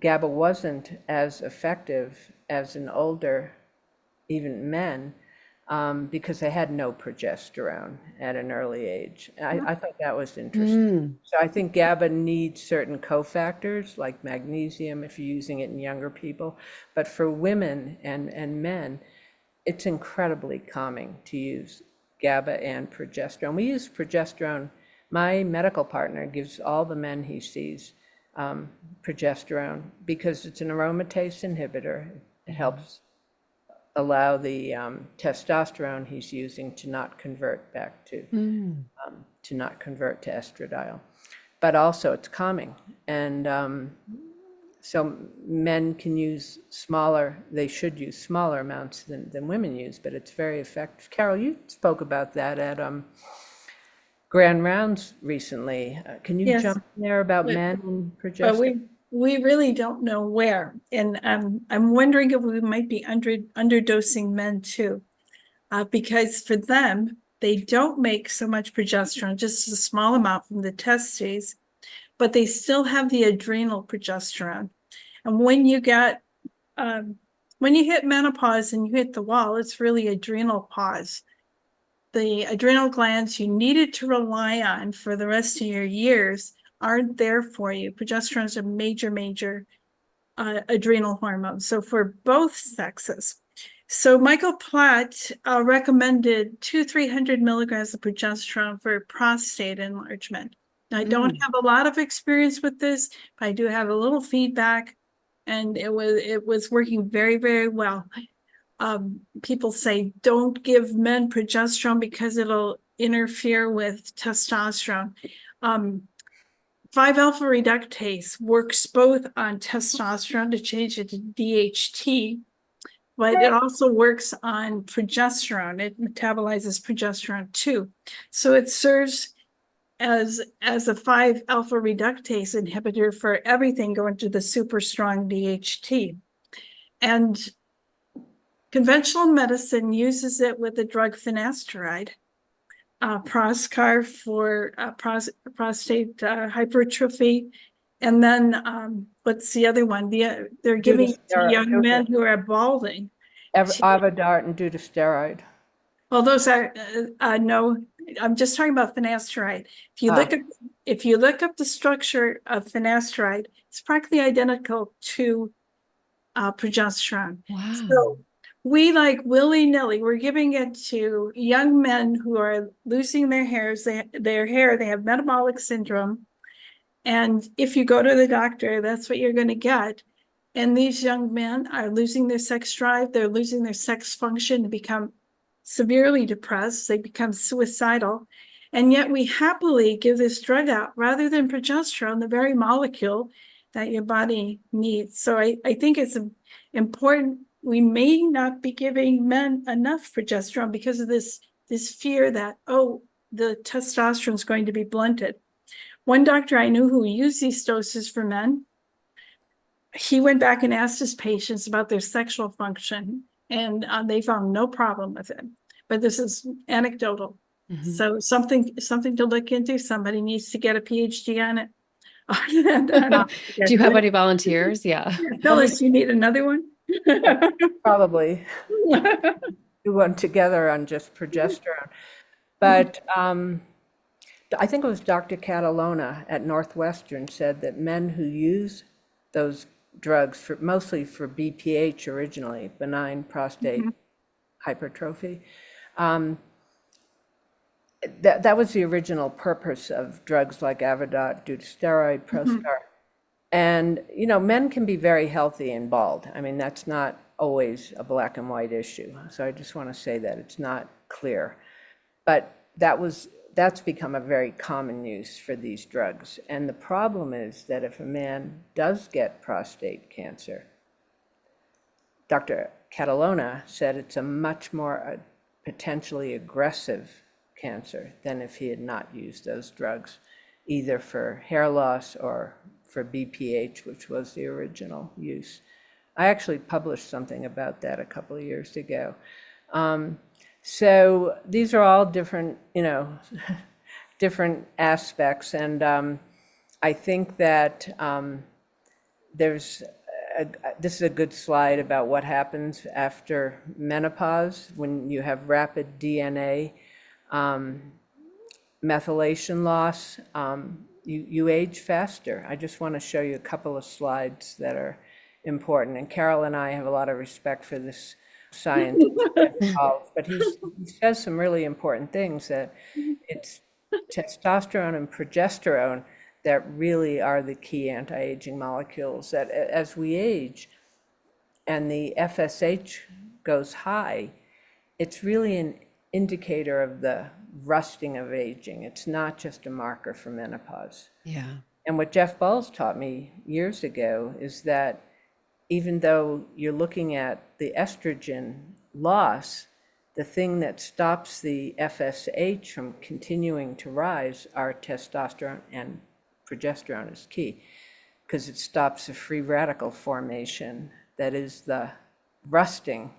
B: GABA wasn't as effective as in older, even men, because they had no progesterone at an early age. I thought that was interesting. So I think GABA needs certain cofactors like magnesium if you're using it in younger people. But for women and men, it's incredibly calming to use GABA and progesterone. We use progesterone. My medical partner gives all the men he sees progesterone because it's an aromatase inhibitor. It helps allow the testosterone he's using to not convert back to not convert to estradiol, but also it's calming. And so men can use they should use smaller amounts than women use, but it's very effective. Carol, you spoke about that at Grand Rounds recently. Can you jump in there about men and progesterone?
C: We really don't know where, and I'm wondering if we might be underdosing men too, because for them they don't make so much progesterone, just a small amount from the testes, but they still have the adrenal progesterone. And when you hit menopause and you hit the wall, it's really adrenal pause. the adrenal glands you needed to rely on for the rest of your years aren't there for you. Progesterone is a major adrenal hormone. So for both sexes. So Michael Platt recommended 300 milligrams of progesterone for prostate enlargement. Now, I don't have a lot of experience with this, but I do have a little feedback, and it was working very well. People say don't give men progesterone because it'll interfere with testosterone. 5-alpha reductase works both on testosterone to change it to DHT, but it also works on progesterone. It metabolizes progesterone too. So it serves as a 5-alpha reductase inhibitor for everything going to the super strong DHT. And conventional medicine uses it with the drug finasteride. Proscar for prostate hypertrophy. And then what's the other one? They're giving to young men who are balding.
B: Avodart and dutasteroid.
C: Well, those are no. I'm just talking about finasteride. If you look up the structure of finasteride, it's practically identical to progesterone.
A: Wow.
C: So we like willy-nilly, we're giving it to young men who are losing their hair. They have metabolic syndrome. And if you go to the doctor, that's what you're going to get. And these young men are losing their sex drive. They're losing their sex function to become severely depressed. They become suicidal. And yet we happily give this drug out rather than progesterone, the very molecule that your body needs. So I think it's important. We may not be giving men enough progesterone because of this fear that, oh, the testosterone is going to be blunted. One doctor I knew who used these doses for men, he went back and asked his patients about their sexual function, and they found no problem with it. But this is anecdotal. So something to look into. Somebody needs to get a PhD on it.
A: Do you have any volunteers? Yeah.
C: Phyllis, you need another one?
B: Probably do one together on just progesterone. But I think it was Dr. Catalona at Northwestern said that men who use those drugs mostly for BPH originally, benign prostate hypertrophy, that was the original purpose of drugs like Avodart, dutasteroid, Proscar. And, men can be very healthy and bald. I mean, that's not always a black and white issue. So I just want to say that it's not clear. But that's become a very common use for these drugs. And the problem is that if a man does get prostate cancer, Dr. Catalona said it's a much more potentially aggressive cancer than if he had not used those drugs, either for hair loss or for BPH, which was the original use. I actually published something about that a couple of years ago. So these are all different, different aspects. And I think that this is a good slide about what happens after menopause when you have rapid DNA methylation loss. You age faster. I just want to show you a couple of slides that are important. And Carol and I have a lot of respect for this science involved, but he says some really important things, that it's testosterone and progesterone that really are the key anti-aging molecules, that as we age and the FSH goes high, it's really an indicator of the rusting of aging. It's not just a marker for menopause.
A: Yeah.
B: And what Jeff Balls taught me years ago is that even though you're looking at the estrogen loss, the thing that stops the FSH from continuing to rise are testosterone, and progesterone is key because it stops the free radical formation that is the rusting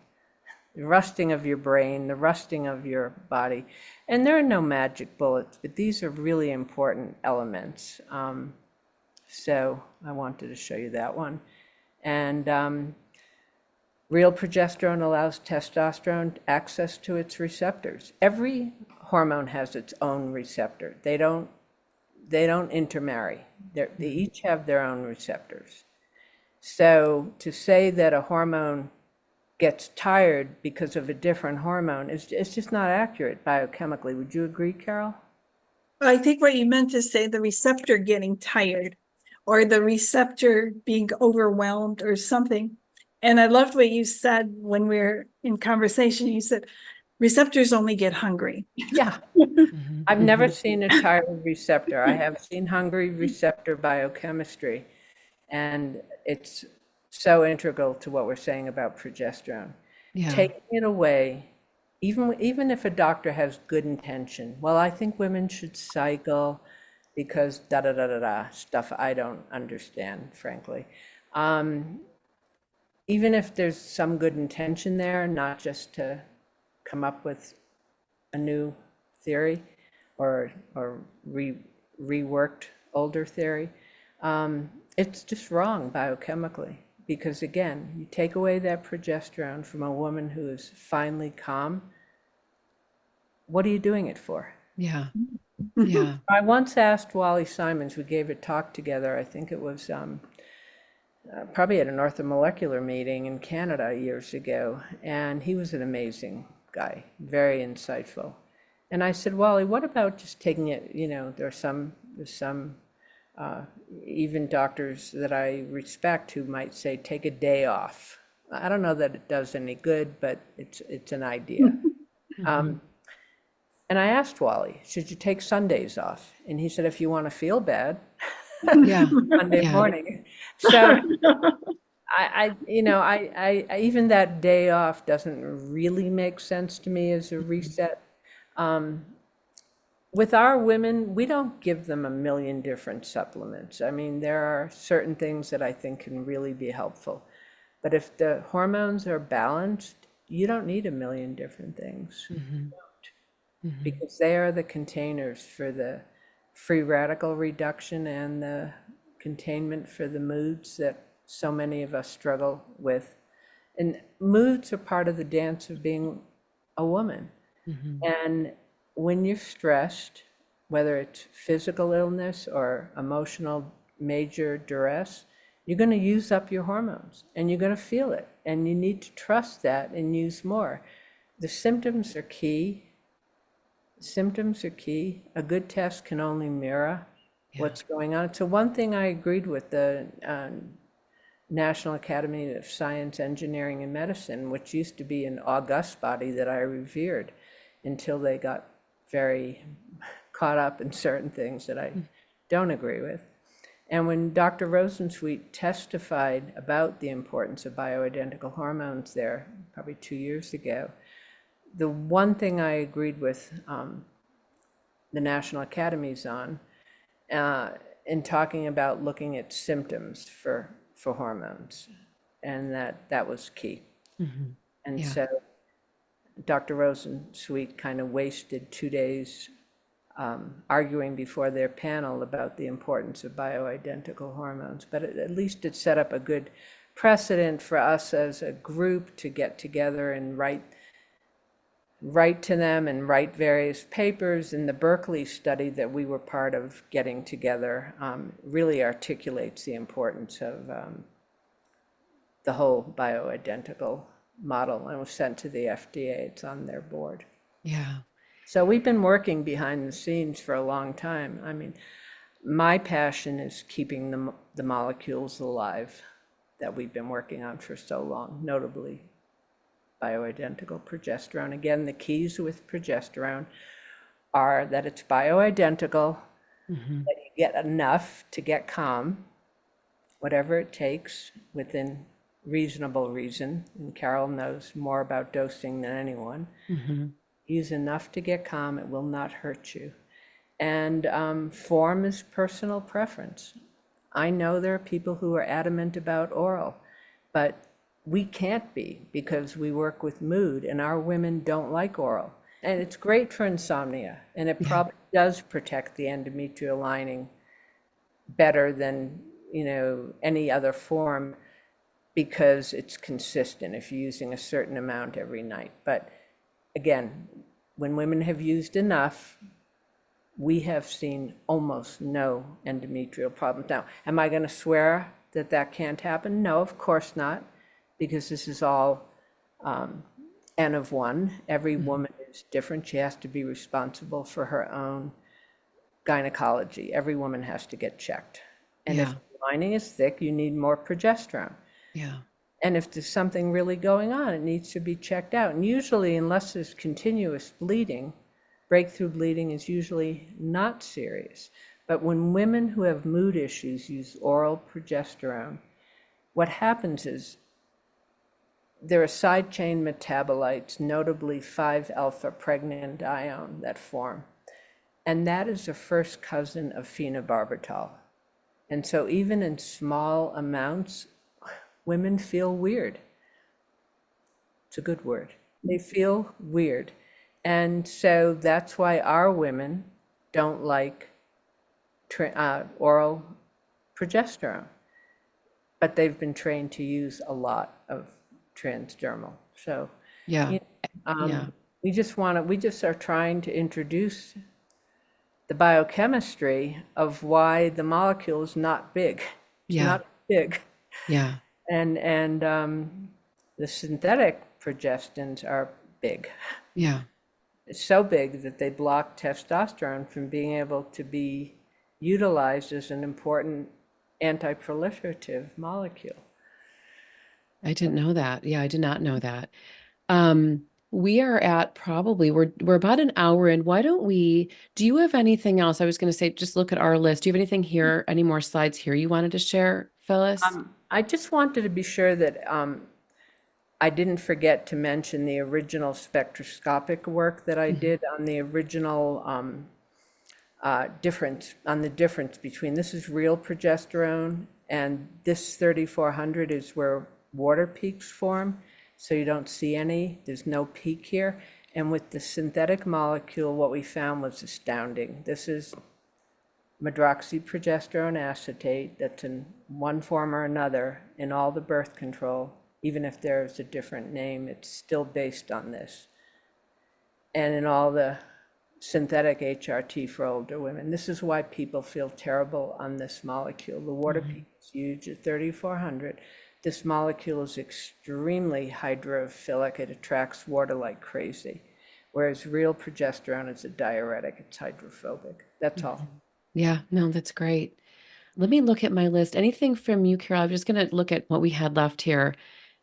B: of your brain, the rusting of your body. And there are no magic bullets, but these are really important elements. So I wanted to show you that one. And real progesterone allows testosterone access to its receptors. Every hormone has its own receptor. They don't intermarry. They each have their own receptors. So to say that a hormone gets tired because of a different hormone is it's just not accurate biochemically. Would you agree, Carol?
C: I think what you meant to say, the receptor getting tired or the receptor being overwhelmed or something. And I loved what you said when we were in conversation. You said receptors only get hungry.
B: Yeah. I've never seen a tired receptor. I have seen hungry receptor biochemistry, and it's so integral to what we're saying about progesterone.
A: Yeah.
B: Taking it away, even if a doctor has good intention, well, I think women should cycle because da da da da da stuff I don't understand, frankly. Even if there's some good intention there, not just to come up with a new theory or reworked older theory, it's just wrong biochemically. Because again, you take away that progesterone from a woman who is finally calm, what are you doing it for?
A: Yeah. Yeah.
B: I once asked Wally Simons, we gave a talk together, I think it was probably at an orthomolecular meeting in Canada years ago, and he was an amazing guy, very insightful. And I said, Wally, what about just taking it, there's some even doctors that I respect who might say, take a day off. I don't know that it does any good, but it's an idea. And I asked Wally, should you take Sundays off? And he said, if you want to feel bad,
A: Yeah.
B: Monday morning. So I even that day off doesn't really make sense to me as a reset. With our women, we don't give them a million different supplements. I mean, there are certain things that I think can really be helpful. But if the hormones are balanced, you don't need a million different things. Because they are the containers for the free radical reduction and the containment for the moods that so many of us struggle with. And moods are part of the dance of being a woman. And when you're stressed, whether it's physical illness or emotional major duress, you're going to use up your hormones and you're going to feel it. And you need to trust that and use more. The symptoms are key. Symptoms are key. A good test can only mirror what's going on. So one thing I agreed with the National Academy of Science, Engineering, and Medicine, which used to be an august body that I revered until they got very caught up in certain things that I don't agree with. And when Dr. Rosensweet testified about the importance of bioidentical hormones there, probably 2 years ago, the one thing I agreed with the National Academies on, in talking about looking at symptoms for hormones, and that was key. And so Dr. Rosensweet kind of wasted 2 days arguing before their panel about the importance of bioidentical hormones, but at least it set up a good precedent for us as a group to get together and write to them and write various papers. And the Berkeley study that we were part of getting together really articulates the importance of the whole bioidentical model, and was sent to the FDA. It's on their board.
A: Yeah.
B: So we've been working behind the scenes for a long time. I mean, my passion is keeping the molecules alive that we've been working on for so long, notably bioidentical progesterone. Again, the keys with progesterone are that it's bioidentical, that you get enough to get calm, whatever it takes within reasonable reason. And Carol knows more about dosing than anyone. Use enough to get calm, it will not hurt you. And form is personal preference. I know there are people who are adamant about oral, but we can't be, because we work with mood and our women don't like oral. And it's great for insomnia, and it probably does protect the endometrial lining better than any other form, because it's consistent if you're using a certain amount every night. But again, when women have used enough, we have seen almost no endometrial problems. Now, am I going to swear that that can't happen? No, of course not, because this is all N of one. Every woman is different. She has to be responsible for her own gynecology. Every woman has to get checked. And if
A: Yeah.
B: the lining is thick, you need more progesterone.
A: Yeah.
B: And if there's something really going on, it needs to be checked out. And usually, unless there's continuous bleeding, breakthrough bleeding is usually not serious. But when women who have mood issues use oral progesterone, what happens is there are side chain metabolites, notably 5-alpha pregnenolone, that form. And that is a first cousin of phenobarbital. And so even in small amounts, women feel weird. It's a good word. They feel weird. And so that's why our women don't like oral progesterone. But they've been trained to use a lot of transdermal. So
A: Yeah. Yeah.
B: we just are trying to introduce the biochemistry of why the molecule is not big. It's
A: Yeah.
B: not big.
A: Yeah.
B: And the synthetic progestins are big.
A: Yeah.
B: It's so big that they block testosterone from being able to be utilized as an important anti-proliferative molecule.
A: I didn't know that. Yeah, I did not know that. We are at probably we're about an hour in. Why don't we, do you have anything else? I was going to say, just look at our list. Do you have anything here, any more slides here you wanted to share, Phyllis?
B: I just wanted to be sure that I didn't forget to mention the original spectroscopic work that I did on the original difference between, this is real progesterone, and this 3400 is where water peaks form. So you don't see any, there's no peak here. And with the synthetic molecule, what we found was astounding. This is medroxyprogesterone acetate that's in one form or another in all the birth control. Even if there's a different name, it's still based on this. And in all the synthetic HRT for older women. This is why people feel terrible on this molecule. The water peak is huge at 3,400. This molecule is extremely hydrophilic. It attracts water like crazy. Whereas real progesterone is a diuretic. It's hydrophobic. That's all.
A: Yeah, no, that's great. Let me look at my list. Anything from you, Carol? I'm just going to look at what we had left here.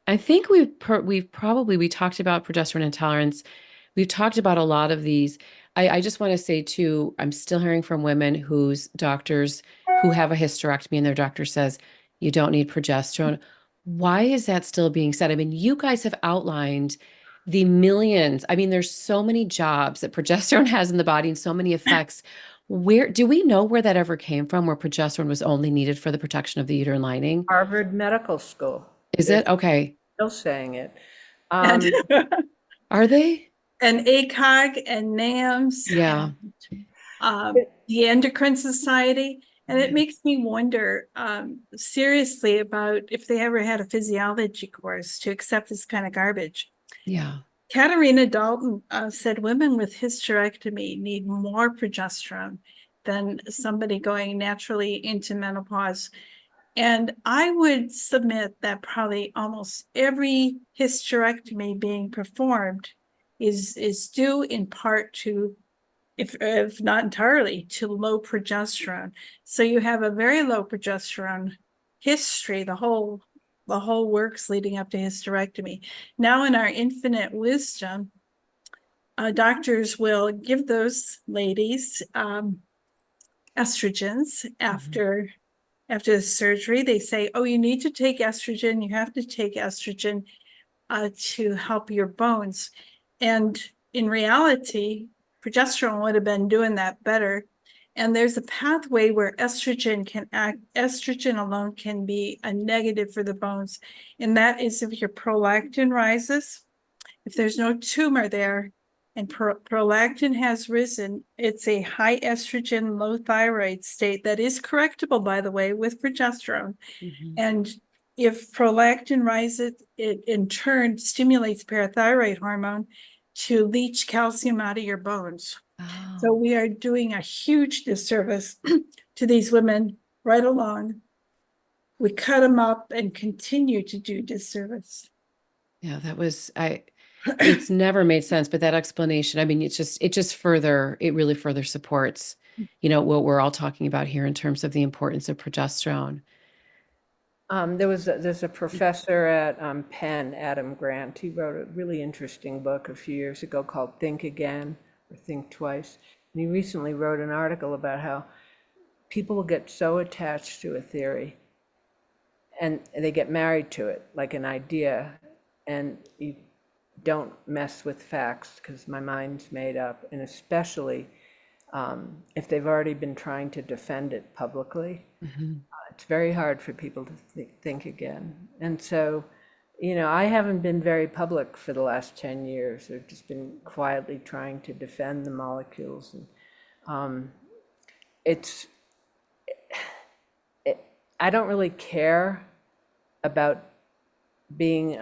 A: I think we talked about progesterone intolerance. We've talked about a lot of these. I just want to say too, I'm still hearing from women whose doctors who have a hysterectomy and their doctor says you don't need progesterone. Why is that still being said? I mean, you guys have outlined the millions. I mean, there's so many jobs that progesterone has in the body and so many effects. Where do we know where that ever came from, where progesterone was only needed for the protection of the uterine lining?
B: Harvard Medical School.
A: Is it? Okay.
B: Still saying it.
C: And,
A: Are they?
C: and ACOG and NAMS.
A: Yeah.
C: The Endocrine Society. And it makes me wonder seriously about if they ever had a physiology course to accept this kind of garbage.
A: Yeah.
C: Katarina Dalton said women with hysterectomy need more progesterone than somebody going naturally into menopause. And I would submit that probably almost every hysterectomy being performed is due in part to, if not entirely, to low progesterone. So you have a very low progesterone history, the whole works leading up to hysterectomy. Now, in our infinite wisdom, doctors will give those ladies estrogens after the surgery. They say, oh, you need to take estrogen. You have to take estrogen to help your bones. And in reality, progesterone would have been doing that better. And there's a pathway where estrogen can act, estrogen alone can be a negative for the bones. And that is if your prolactin rises, if there's no tumor there, and prolactin has risen, it's a high estrogen, low thyroid state that is correctable, by the way, with progesterone. And if prolactin rises, it in turn stimulates parathyroid hormone to leach calcium out of your bones. So
A: Oh,
C: we are doing a huge disservice to these women right along. We cut them up and continue to do disservice.
A: yeah, it's never made sense, but that explanation, I mean, it really further supports, what we're all talking about here in terms of the importance of progesterone.
B: There's a professor at Penn, Adam Grant. He wrote a really interesting book a few years ago called Think Again or Think Twice. And he recently wrote an article about how people get so attached to a theory and they get married to it like an idea, and you don't mess with facts because my mind's made up, and especially if they've already been trying to defend it publicly.
A: Mhm.
B: It's very hard for people to think again. And so, I haven't been very public for the last 10 years. I've just been quietly trying to defend the molecules. And it's, I don't really care about being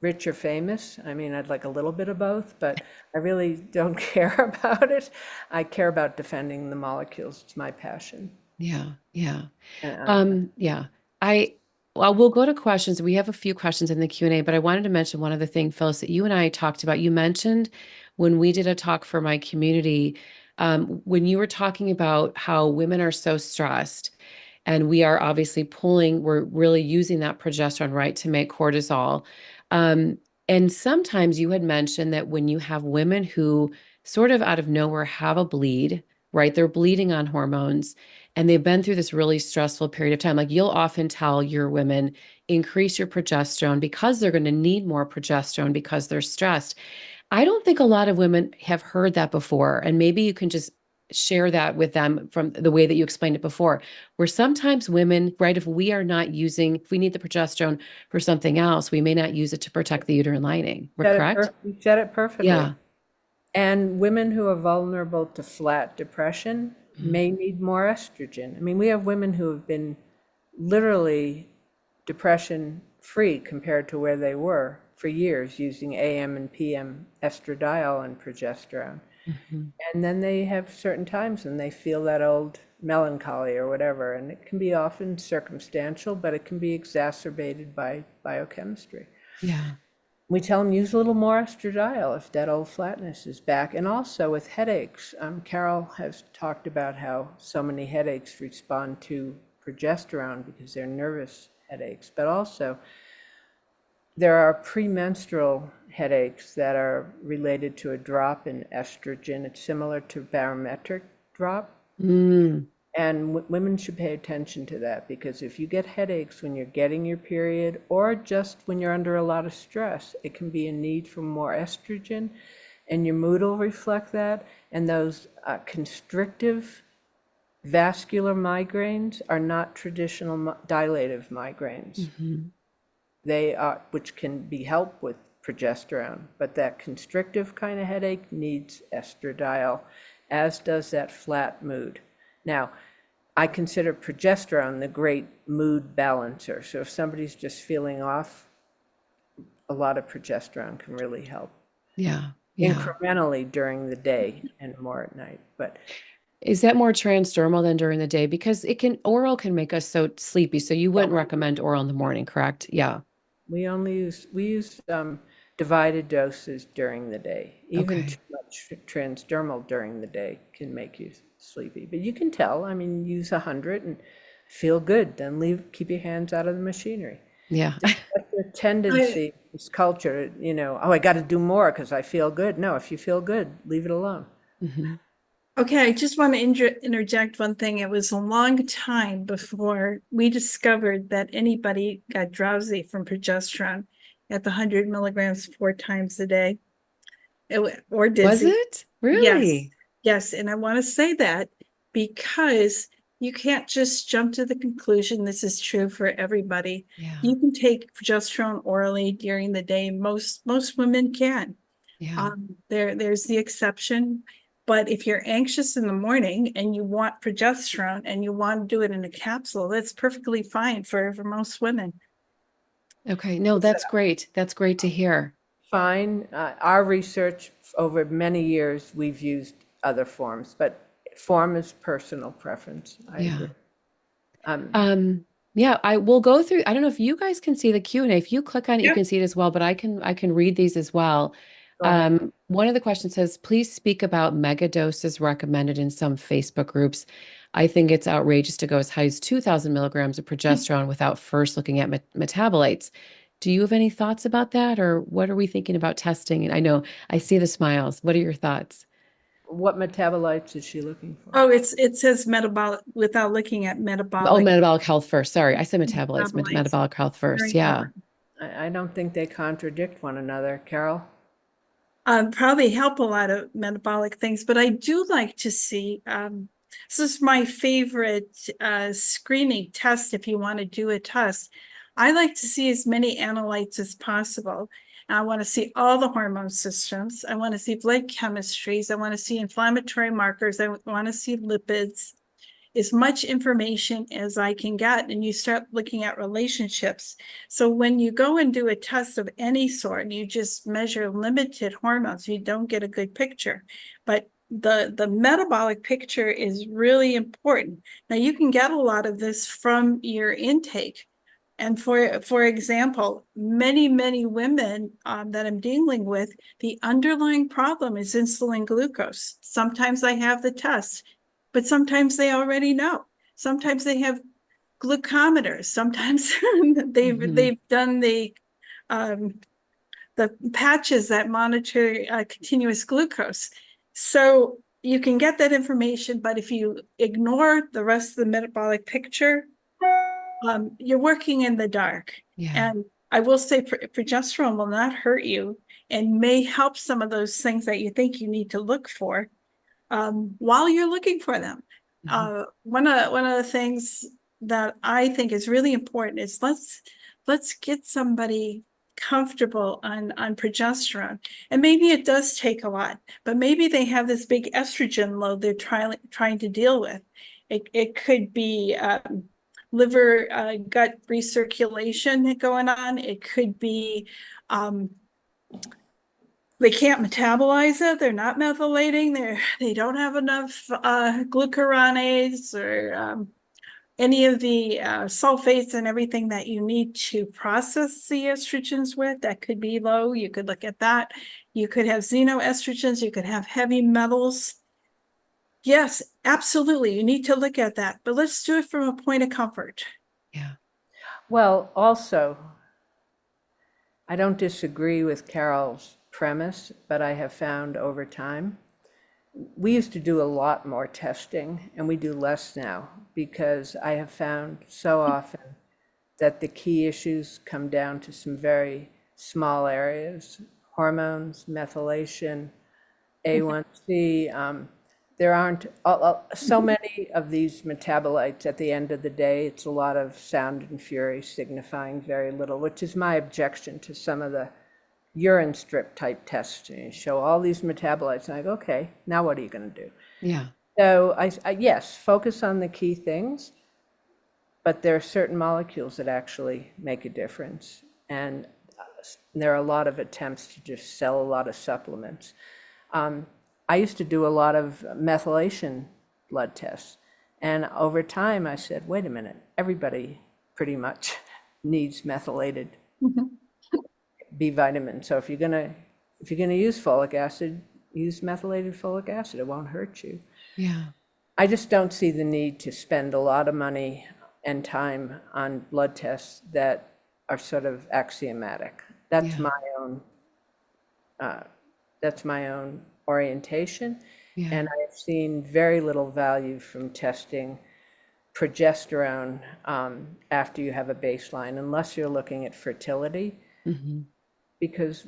B: rich or famous. I mean, I'd like a little bit of both, but I really don't care about it. I care about defending the molecules. It's my passion.
A: Yeah, yeah.
B: And
A: Yeah. I well, we'll go to questions. We have a few questions in the Q&A, but I wanted to mention one other thing, Phyllis, that you and I talked about. You mentioned when we did a talk for my community, when you were talking about how women are so stressed, and we are obviously we're really using that progesterone, right, to make cortisol. Um, and sometimes you had mentioned that when you have women who sort of out of nowhere have a bleed, right, they're bleeding on hormones and they've been through this really stressful period of time. Like you'll often tell your women, increase your progesterone because they're going to need more progesterone because they're stressed. I don't think a lot of women have heard that before. And maybe you can just share that with them from the way that you explained it before, where sometimes women, right, if we need the progesterone for something else, we may not use it to protect the uterine lining. We're correct?
B: you said it perfectly.
A: Yeah.
B: And women who are vulnerable to flat depression
A: Mhm.
B: may need more estrogen. I mean, we have women who have been literally depression free compared to where they were for years using AM and PM estradiol and progesterone.
A: Mhm.
B: And then they have certain times when they feel that old melancholy or whatever. And it can be often circumstantial, but it can be exacerbated by biochemistry.
A: Yeah.
B: We tell them use a little more estradiol if that old flatness is back. And also with headaches, Carol has talked about how so many headaches respond to progesterone because they're nervous headaches, but also there are premenstrual headaches that are related to a drop in estrogen. It's similar to barometric drop.
A: Mm.
B: And women should pay attention to that, because if you get headaches when you're getting your period or just when you're under a lot of stress, it can be a need for more estrogen, and your mood will reflect that. And those constrictive vascular migraines are not traditional dilative migraines.
A: Mhm.
B: They are, which can be helped with progesterone, but that constrictive kind of headache needs estradiol, as does that flat mood. Now, I consider progesterone the great mood balancer. So if somebody's just feeling off, a lot of progesterone can really help
A: Yeah. Yeah.
B: incrementally during the day and more at night. But
A: Is that more transdermal than during the day? Because oral can make us so sleepy. So you wouldn't recommend oral in the morning, correct? Yeah.
B: we use divided doses during the day. Even
A: Okay.
B: too much transdermal during the day can make you sleepy. But you can tell. I mean, use 100 and feel good. Then keep your hands out of the machinery.
A: Yeah.
B: The tendency, this culture, oh, I got to do more because I feel good. No, if you feel good, leave it alone.
A: Mhm.
C: Okay, I just want to interject one thing. It was a long time before we discovered that anybody got drowsy from progesterone at the 100 milligrams 4 times a day, or
A: Was
C: dizzy.
A: it?
C: Yes,
A: Really?
C: yes. And I want to say that because you can't just jump to the conclusion this is true for everybody.
A: Yeah.
C: You can take progesterone orally during the day. Most women can.
A: Yeah.
C: There's the exception. But if you're anxious in the morning and you want progesterone and you want to do it in a capsule, that's perfectly fine for most women.
A: Okay. No, that's great. That's great to hear.
B: fine. Our research over many years, we've used other forms, but form is personal preference. I
A: Yeah.
B: agree.
A: Yeah, I will go through. I don't know if you guys can see the Q&A. If you click on it, you
C: Yep.
A: can see it as well, but I can read these as well.
B: Go ahead.
A: One of the questions says, please speak about mega doses recommended in some Facebook groups. I think it's outrageous to go as high as 2,000 milligrams of progesterone without first looking at metabolites. Do you have any thoughts about that, or what are we thinking about testing? And I know I see the smiles. What are your thoughts?
B: What metabolites is she looking for?
C: Oh, it says metabolic without looking at
A: Oh,
C: metabolic
A: metabolic health first. Sorry, I said metabolites,
C: metabolites.
A: metabolic health first.
C: Very
A: Yeah.
C: important.
B: I don't think they contradict one another. Carol?
C: Probably help a lot of metabolic things, but I do like to see, this is my favorite screening test if you want to do a test. I like to see as many analytes as possible. I want to see all the hormone systems. I want to see blood chemistries. I want to see inflammatory markers. I want to see lipids, as much information as I can get, and you start looking at relationships. So when you go and do a test of any sort, you just measure limited hormones, you don't get a good picture. But the metabolic picture is really important. Now you can get a lot of this from your intake. And for example, many women that I'm dealing with, the underlying problem is insulin glucose. Sometimes I have the test, but sometimes they already know. Sometimes they have glucometers. Sometimes
A: Mhm.
C: they've done um, the patches that monitor continuous glucose. So you can get that information, but if you ignore the rest of the metabolic picture, you're working in the dark.
A: Yeah.
C: And I will say progesterone will not hurt you and may help some of those things that you think you need to look for while you're looking for them.
A: Mhm.
C: One of the things that I think is really important is let's get somebody comfortable on progesterone. And maybe it does take a lot, but maybe they have this big estrogen load they're trying to deal with. It could be liver gut recirculation going on. It could be they can't metabolize it. They're not methylating. They don't have enough glucuronase or any of the sulfates and everything that you need to process the estrogens with. That could be low. You could look at that. You could have xenoestrogens. You could have heavy metals. Yes, absolutely. You need to look at that, but let's do it from a point of comfort.
A: Yeah.
B: Well, also, I don't disagree with Carol's premise, but I have found over time, we used to do a lot more testing and we do less now because I have found so often that the key issues come down to some very small areas: hormones, methylation, A1C. There aren't so many of these metabolites at the end of the day. It's a lot of sound and fury signifying very little, which is my objection to some of the urine strip type tests. You show all these metabolites, and I go, okay, now what are you going to do?
A: Yeah.
B: So yes, focus on the key things, but there are certain molecules that actually make a difference. And there are a lot of attempts to just sell a lot of supplements. I used to do a lot of methylation blood tests. And over time, I said, wait a minute, everybody pretty much needs methylated B vitamin. So if you're gonna use folic acid, use methylated folic acid. It won't hurt you.
A: Yeah.
B: I just don't see the need to spend a lot of money and time on blood tests that are sort of axiomatic. That's
A: Yeah.
B: my own orientation.
A: Yeah.
B: And I have seen very little value from testing progesterone after you have a baseline, unless you're looking at fertility,
A: Mhm.
B: because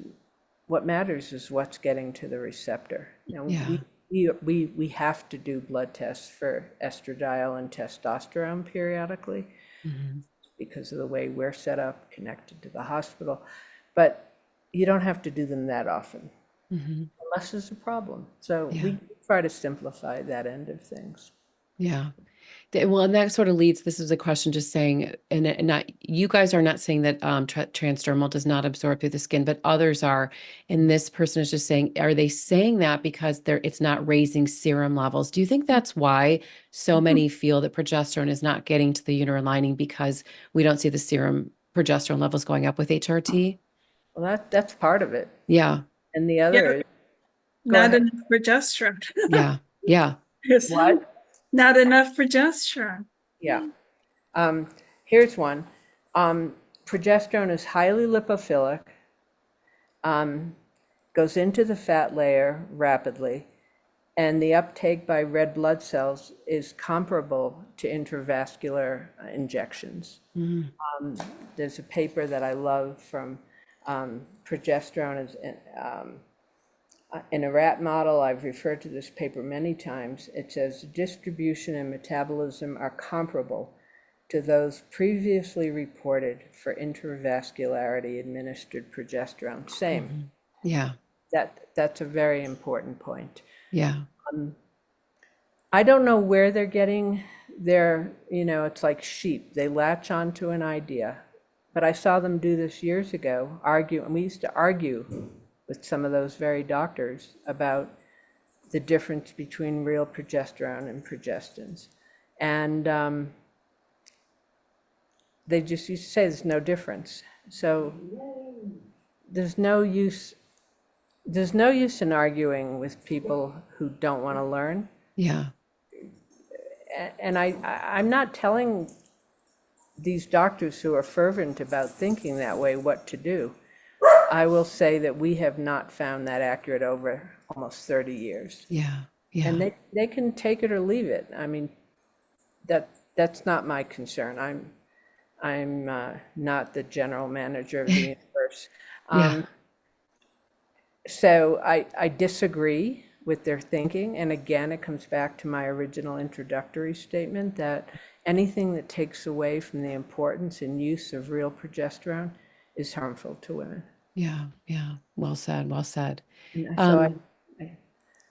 B: what matters is what's getting to the receptor. You know,
A: Yeah.
B: we have to do blood tests for estradiol and testosterone periodically
A: Mhm.
B: because of the way we're set up, connected to the hospital. But you don't have to do them that often,
A: Mhm.
B: unless there's a problem. So
A: Yeah.
B: we try to simplify that end of things.
A: Yeah. Well, and that sort of leads, this is a question just saying, and not, you guys are not saying that transdermal does not absorb through the skin, but others are. And this person is just saying, are they saying that because it's not raising serum levels? Do you think that's why so many feel that progesterone is not getting to the uterine lining because we don't see the serum progesterone levels going up with HRT?
B: Well, that's part of it.
A: Yeah.
B: And the
C: Yeah,
B: other is, go
C: not
B: ahead.
C: enough progesterone.
A: Yeah. Yeah.
C: Yes.
B: What?
C: Not enough progesterone.
B: Yeah. Here's one. Progesterone is highly lipophilic, goes into the fat layer rapidly, and the uptake by red blood cells is comparable to intravascular injections.
A: Mm.
B: There's a paper that I love from progesterone is in a rat model. I've referred to this paper many times. It says distribution and metabolism are comparable to those previously reported for intravascularity administered progesterone. Same.
A: Mm-hmm. Yeah.
B: That's a very important point.
A: Yeah.
B: I don't know where they're getting their, it's like sheep. They latch onto an idea. But I saw them do this years ago, argue, and we used to argue with some of those very doctors about the difference between real progesterone and progestins. And they just used to say there's no difference. So there's no use in arguing with people who don't want to learn.
A: Yeah.
B: And I'm not telling these doctors who are fervent about thinking that way what to do. I will say that we have not found that accurate over almost 30 years.
A: Yeah. Yeah.
B: And they can take it or leave it. I mean, that's not my concern. I'm not the general manager of the universe.
A: Yeah.
B: So I disagree with their thinking. And again, it comes back to my original introductory statement that anything that takes away from the importance and use of real progesterone is harmful to women.
A: Yeah. Yeah. Well said. Well said.
B: So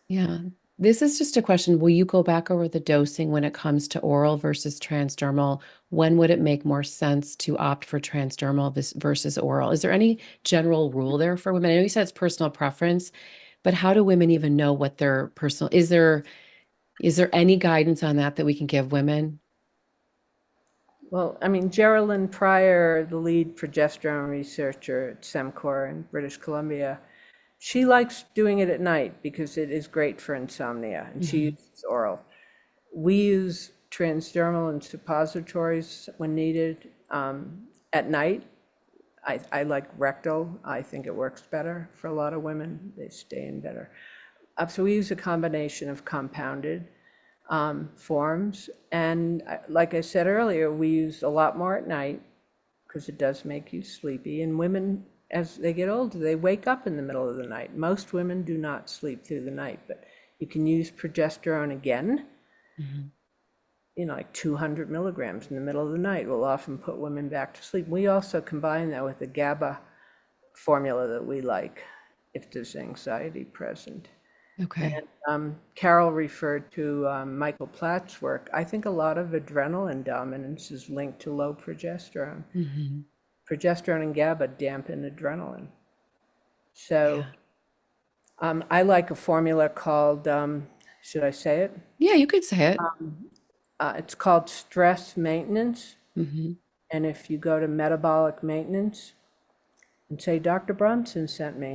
A: yeah. This is just a question. Will you go back over the dosing when it comes to oral versus transdermal? When would it make more sense to opt for transdermal versus oral? Is there any general rule there for women? I know you said it's personal preference, but how do women even know what their personal, is there any guidance on that we can give women?
B: Well, I mean, Geraldine Pryor, the lead progesterone researcher at SEMCOR in British Columbia, she likes doing it at night because it is great for insomnia, and she uses oral. We use transdermal and suppositories when needed at night. I like rectal. I think it works better for a lot of women. They stay in better. So we use a combination of compounded forms. And like I said earlier, we use a lot more at night because it does make you sleepy. And women, as they get older, they wake up in the middle of the night. Most women do not sleep through the night, but you can use progesterone again. Like 200 milligrams in the middle of the night will often put women back to sleep. We also combine that with the GABA formula that we like if there's anxiety present.
A: Okay.
B: And Carol referred to Michael Platt's work. I think a lot of adrenaline dominance is linked to low progesterone. Progesterone and GABA dampen adrenaline. So I like a formula called, should I say it?
A: Yeah, you could say it.
B: It's called stress maintenance.
A: Mm-hmm.
B: And if you go to metabolic maintenance and say, Dr. Bronson sent me,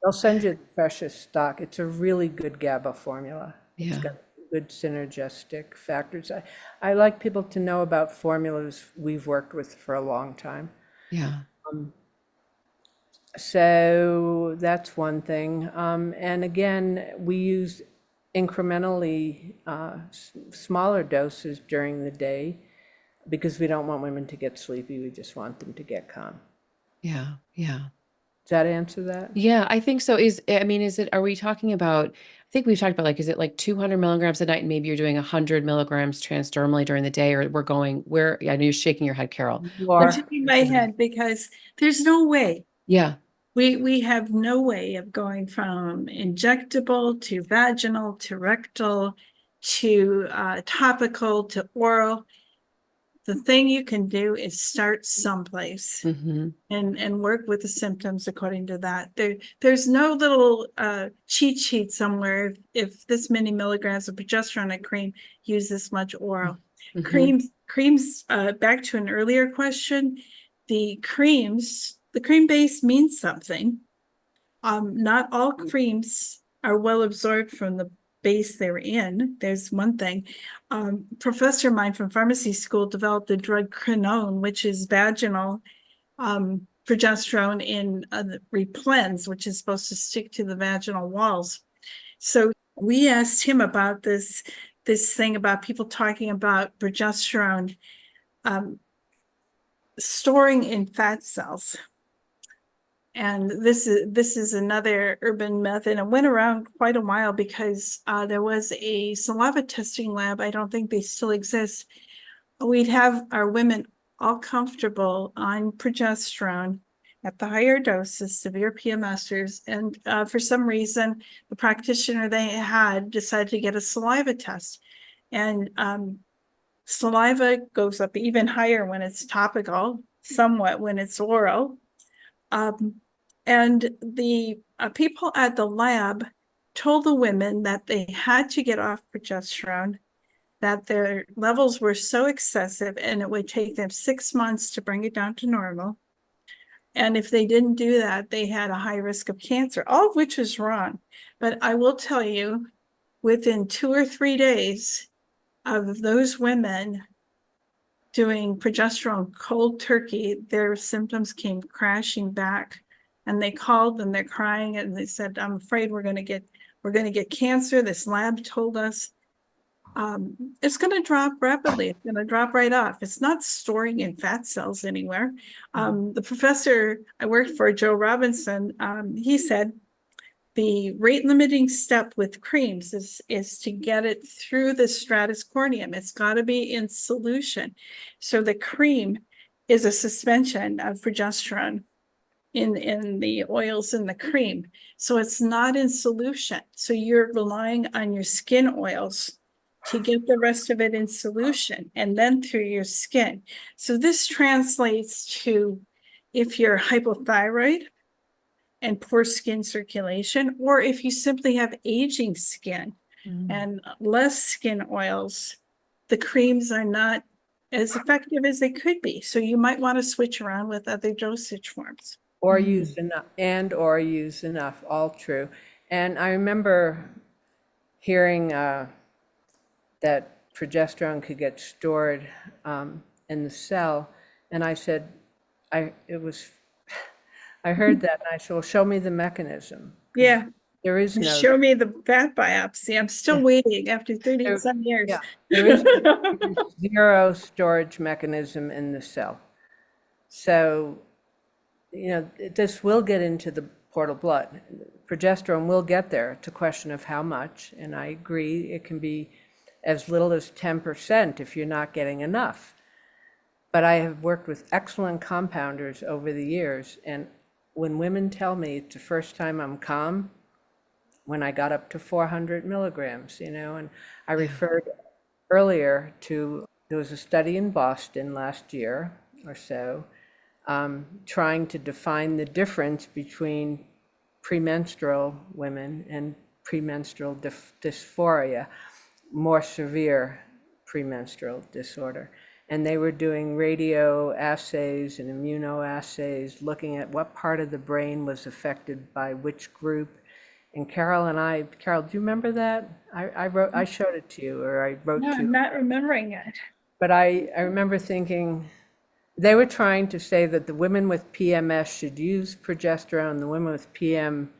B: they'll send you the freshest stock. It's a really good GABA formula.
A: Yeah.
B: It's got good synergistic factors. I like people to know about formulas we've worked with for a long time.
A: Yeah.
B: So that's one thing. And again, we use incrementally smaller doses during the day because we don't want women to get sleepy. We just want them to get calm.
A: Yeah. Yeah.
B: Does that answer that?
A: Yeah, I think so. Are we talking about, I think we've talked about is it like 200 milligrams a night and maybe you're doing 100 milligrams transdermally during the day, or I know you're shaking your head, Carol.
C: I'm shaking my head because there's no way.
A: Yeah.
C: We have no way of going from injectable to vaginal to rectal to topical to oral. The thing you can do is start someplace and work with the symptoms according to that. There's no little cheat sheet somewhere. If this many milligrams of progesterone in cream, use this much oral. Creams, back to an earlier question, the cream base means something. Not all creams are well absorbed from the base they're in. There's one thing. Professor of mine from pharmacy school developed the drug crinone, which is vaginal progesterone in Replens, which is supposed to stick to the vaginal walls. So we asked him about this thing about people talking about progesterone storing in fat cells. And this is another urban myth, and it went around quite a while because there was a saliva testing lab. I don't think they still exist. We'd have our women all comfortable on progesterone at the higher doses, severe PMSers, and for some reason, the practitioner they had decided to get a saliva test. And saliva goes up even higher when it's topical, somewhat when it's oral. And the people at the lab told the women that they had to get off progesterone, that their levels were so excessive and it would take them 6 months to bring it down to normal. And if they didn't do that, they had a high risk of cancer, all of which is wrong. But I will tell you, within 2 or 3 days of those women doing progesterone cold turkey, their symptoms came crashing back. And they called and they're crying and they said, I'm afraid we're going to get cancer. This lab told us. It's going to drop rapidly. It's going to drop right off. It's not storing in fat cells anywhere. The professor I worked for, Joe Robinson, he said the rate limiting step with creams is to get it through the stratus corneum. It's got to be in solution. So the cream is a suspension of progesterone in the oils in the cream. So it's not in solution. So you're relying on your skin oils to get the rest of it in solution and then through your skin. So this translates to if you're hypothyroid and poor skin circulation, or if you simply have aging skin and less skin oils, the creams are not as effective as they could be. So you might want to switch around with other dosage forms.
B: Or use enough, all true. And I remember hearing that progesterone could get stored in the cell. And I said, I heard that and I said, well, show me the mechanism.
C: Yeah.
B: There is no.
C: Show me the fat biopsy. I'm still waiting after 30-some years.
B: Yeah, there is zero storage mechanism in the cell. So, this will get into the portal blood. Progesterone will get there. It's a question of how much. And I agree, it can be as little as 10% if you're not getting enough. But I have worked with excellent compounders over the years. And when women tell me it's the first time I'm calm, when I got up to 400 milligrams, and I referred earlier to, there was a study in Boston last year or so, trying to define the difference between premenstrual women and premenstrual dysphoria, more severe premenstrual disorder. And they were doing radio assays and immunoassays, looking at what part of the brain was affected by which group. And Carol, do you remember that? I showed it to you, or I wrote to you.
C: No, I'm not remembering it.
B: But I remember thinking, they were trying to say that the women with PMS should use progesterone, the women with PM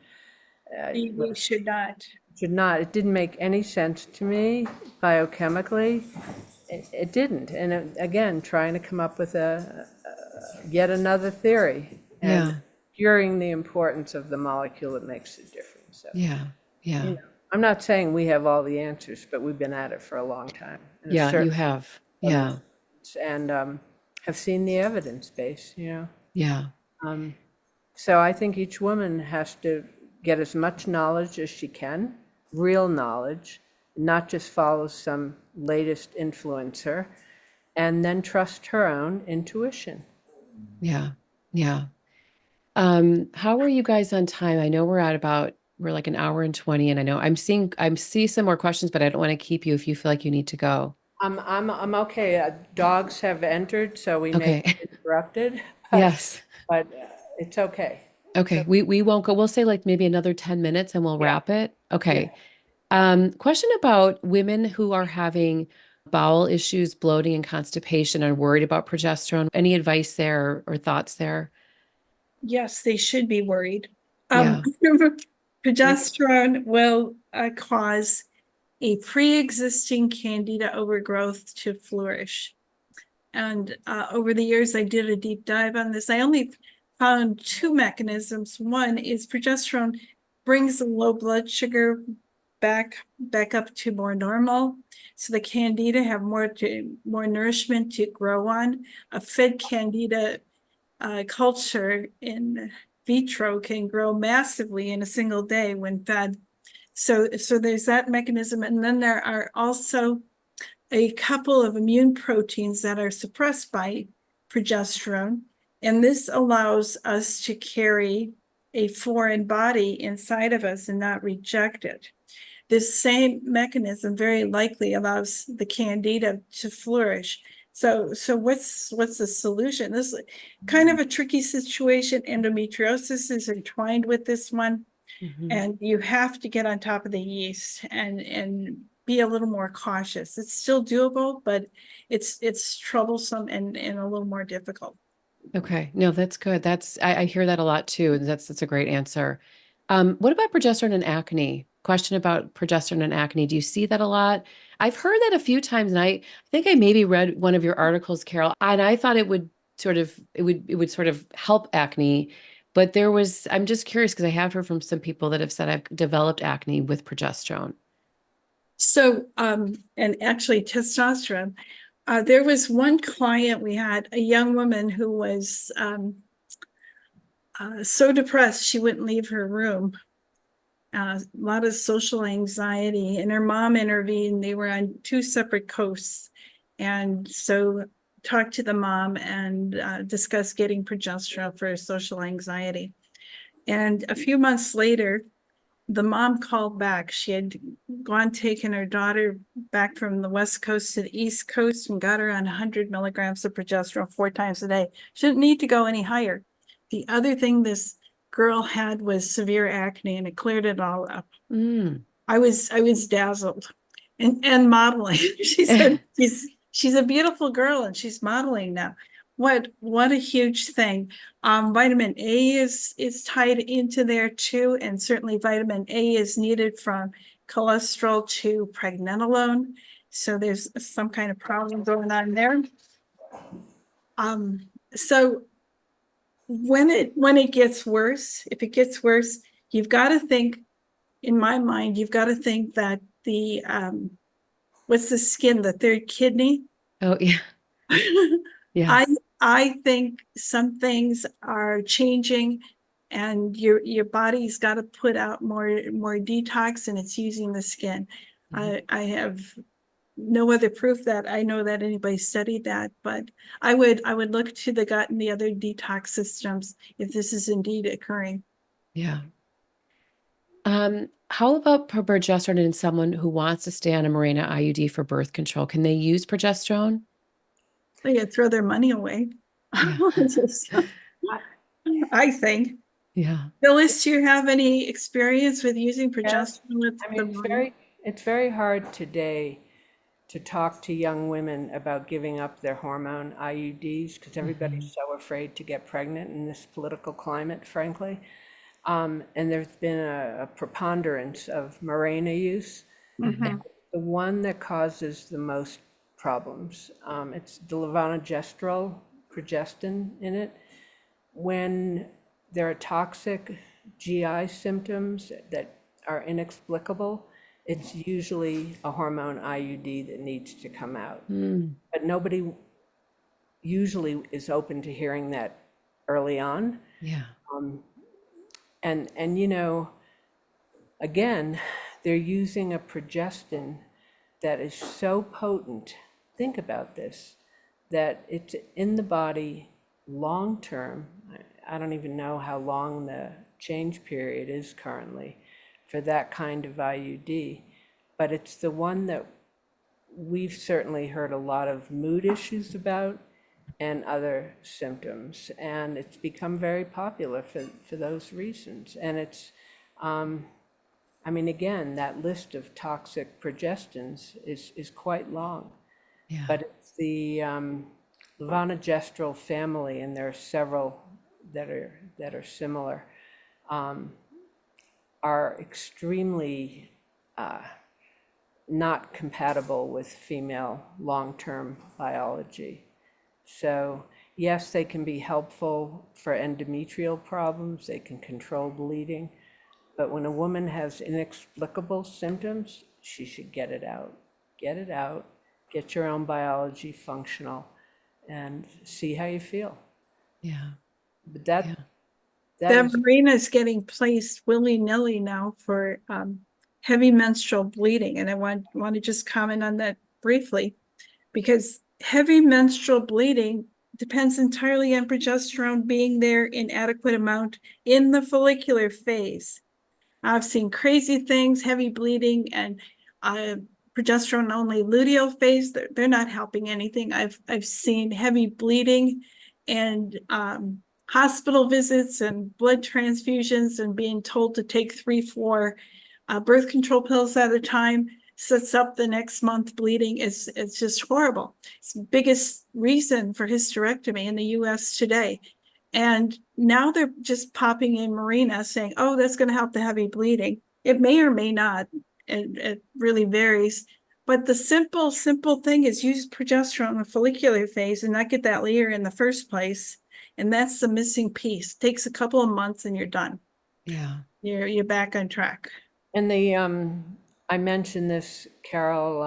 C: We should not.
B: should not. It didn't make any sense to me biochemically. It didn't. And again, trying to come up with yet another theory. And hearing the importance of the molecule that makes a difference. So, I'm not saying we have all the answers, but we've been at it for a long time. And
A: you have. Yeah.
B: And have seen the evidence base,
A: Yeah.
B: So I think each woman has to get as much knowledge as she can, real knowledge, not just follow some latest influencer, and then trust her own intuition.
A: Yeah. Yeah. How are you guys on time? I know we're like an hour and 20, and I see some more questions, but I don't want to keep you if you feel like you need to go.
B: I'm okay. Dogs have entered, so we may
A: Okay.
B: be interrupted, but
A: Yes.
B: it's okay. So
A: Okay. We won't go. We'll say like maybe another 10 minutes and we'll
B: yeah,
A: wrap it.
B: yeah.
A: Okay. Question about women who are having bowel issues, bloating, and constipation and worried about progesterone. Any advice there or thoughts there?
C: Yes, they should be worried.
A: Yeah.
C: Progesterone will cause a pre-existing candida overgrowth to flourish. And over the years, I did a deep dive on this. I only found two mechanisms. One is progesterone brings the low blood sugar back up to more normal, so the candida have more nourishment to grow on. A fed candida culture in vitro can grow massively in a single day when fed. So there's that mechanism, and then there are also a couple of immune proteins that are suppressed by progesterone, and this allows us to carry a foreign body inside of us and not reject it. This same mechanism very likely allows the candida to flourish. So what's the solution? This is kind of a tricky situation. Endometriosis is entwined with this one,
A: Mhm.
C: and you have to get on top of the yeast and be a little more cautious. It's still doable, but it's troublesome and a little more difficult.
A: Okay. No, that's good. I hear that a lot too. And that's a great answer. What about progesterone and acne? Question about progesterone and acne. Do you see that a lot? I've heard that a few times, and I think I maybe read one of your articles, Carol, and I thought it would sort of help acne. But I'm just curious because I have heard from some people that have said I've developed acne with progesterone.
C: So, and actually testosterone, there was one client we had, a young woman who was so depressed she wouldn't leave her room. A lot of social anxiety, and her mom intervened. They were on two separate coasts, and so talked to the mom and discussed getting progesterone for social anxiety. And a few months later, the mom called back. She had gone taken her daughter back from the West Coast to the East Coast and got her on 100 milligrams of progesterone 4 times a day. She didn't need to go any higher. The other thing this girl had was severe acne, and it cleared it all up.
A: Mm.
C: I was dazzled. And modeling. She said she's a beautiful girl and she's modeling now. What a huge thing. Vitamin A is tied into there too, and certainly vitamin A is needed from cholesterol to pregnenolone. So there's some kind of problem going on there. So when it gets worse, if it gets worse, you've got to think, in my mind, you've got to think that the what's the skin, the third kidney.
A: Oh, yeah.
C: I
A: Yes.
C: I think some things are changing, and your body's got to put out more detox, and it's using the skin.
A: Mhm.
C: I have no other proof that I know that anybody studied that, but I would look to the gut and the other detox systems if this is indeed occurring.
A: Yeah. How about progesterone in someone who wants to stay on a Mirena IUD for birth control? Can they use progesterone?
C: They throw their money away.
A: Yeah.
B: I,
C: I think.
A: Yeah.
C: Phyllis, do you have any experience with using
B: yes,
C: progesterone with
B: I
C: the
B: mean
C: money?
B: it's very hard today to talk to young women about giving up their hormone IUDs because
A: Mhm.
B: everybody's so afraid to get pregnant in this political climate, frankly. And there's been a preponderance of Mirena use. And
C: Mhm.
B: the one that causes the most problems, it's the levonorgestrel progestin in it. When there are toxic GI symptoms that are inexplicable, it's usually a hormone IUD that needs to come out.
A: Mm.
B: But nobody usually is open to hearing that early on.
A: Yeah.
B: Um, and again, they're using a progestin that is so potent, think about this, that it's in the body long term. I don't even know how long the change period is currently for that kind of IUD, but it's the one that we've certainly heard a lot of mood issues about and other symptoms. And it's become very popular for those reasons. And it's, I mean, again, that list of toxic progestins is quite long.
A: Yeah.
B: But it's the levonorgestrel family, and there are several that are similar, are extremely not compatible with female long-term biology. So yes, they can be helpful for endometrial problems. They can control bleeding. But when a woman has inexplicable symptoms, she should get it out. Get it out, get your own biology functional, and see how you feel.
A: Yeah.
B: But
A: Yeah.
C: That
B: is,
C: Mirena is getting placed willy-nilly now for heavy menstrual bleeding. And I want to just comment on that briefly, because heavy menstrual bleeding depends entirely on progesterone being there in adequate amount in the follicular phase. I've seen crazy things, heavy bleeding, and progesterone only luteal phase. They're not helping anything. I've seen heavy bleeding and hospital visits and blood transfusions and being told to take 3-4 birth control pills at a time sets up the next month bleeding. It's just horrible. It's the biggest reason for hysterectomy in the US today. And now they're just popping in Mirena saying, oh, that's going to help the heavy bleeding. It may or may not. It really varies. But the simple thing is use progesterone in the follicular phase and not get that layer in the first place. And that's the missing piece. It takes a couple of months and you're done.
A: Yeah.
C: You're back on track.
B: and the, I mentioned this, Carol,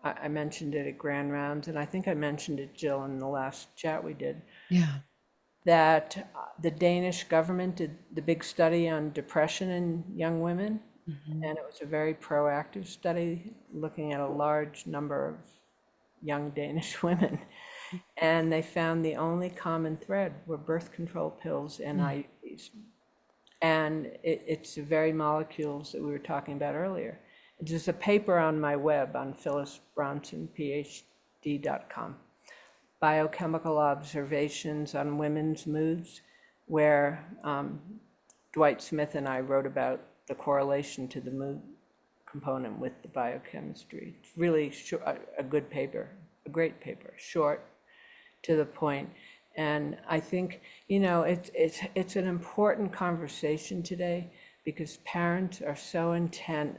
B: I mentioned it at Grand Rounds, and I think I mentioned it, Jill, in the last chat we did.
A: Yeah.
B: That the Danish government did the big study on depression in young women, and it was a very proactive study looking at a large number of young Danish women. And they found the only common thread were birth control pills and IUDs. And it's the very molecules that we were talking about earlier. There's a paper on my web on Phyllis Bronson, Ph.D.com. Biochemical observations on women's moods, where Dwight Smith and I wrote about the correlation to the mood component with the biochemistry. It's really a good paper, a great paper, short, to the point. And I think, you know, it's an important conversation today because parents are so intent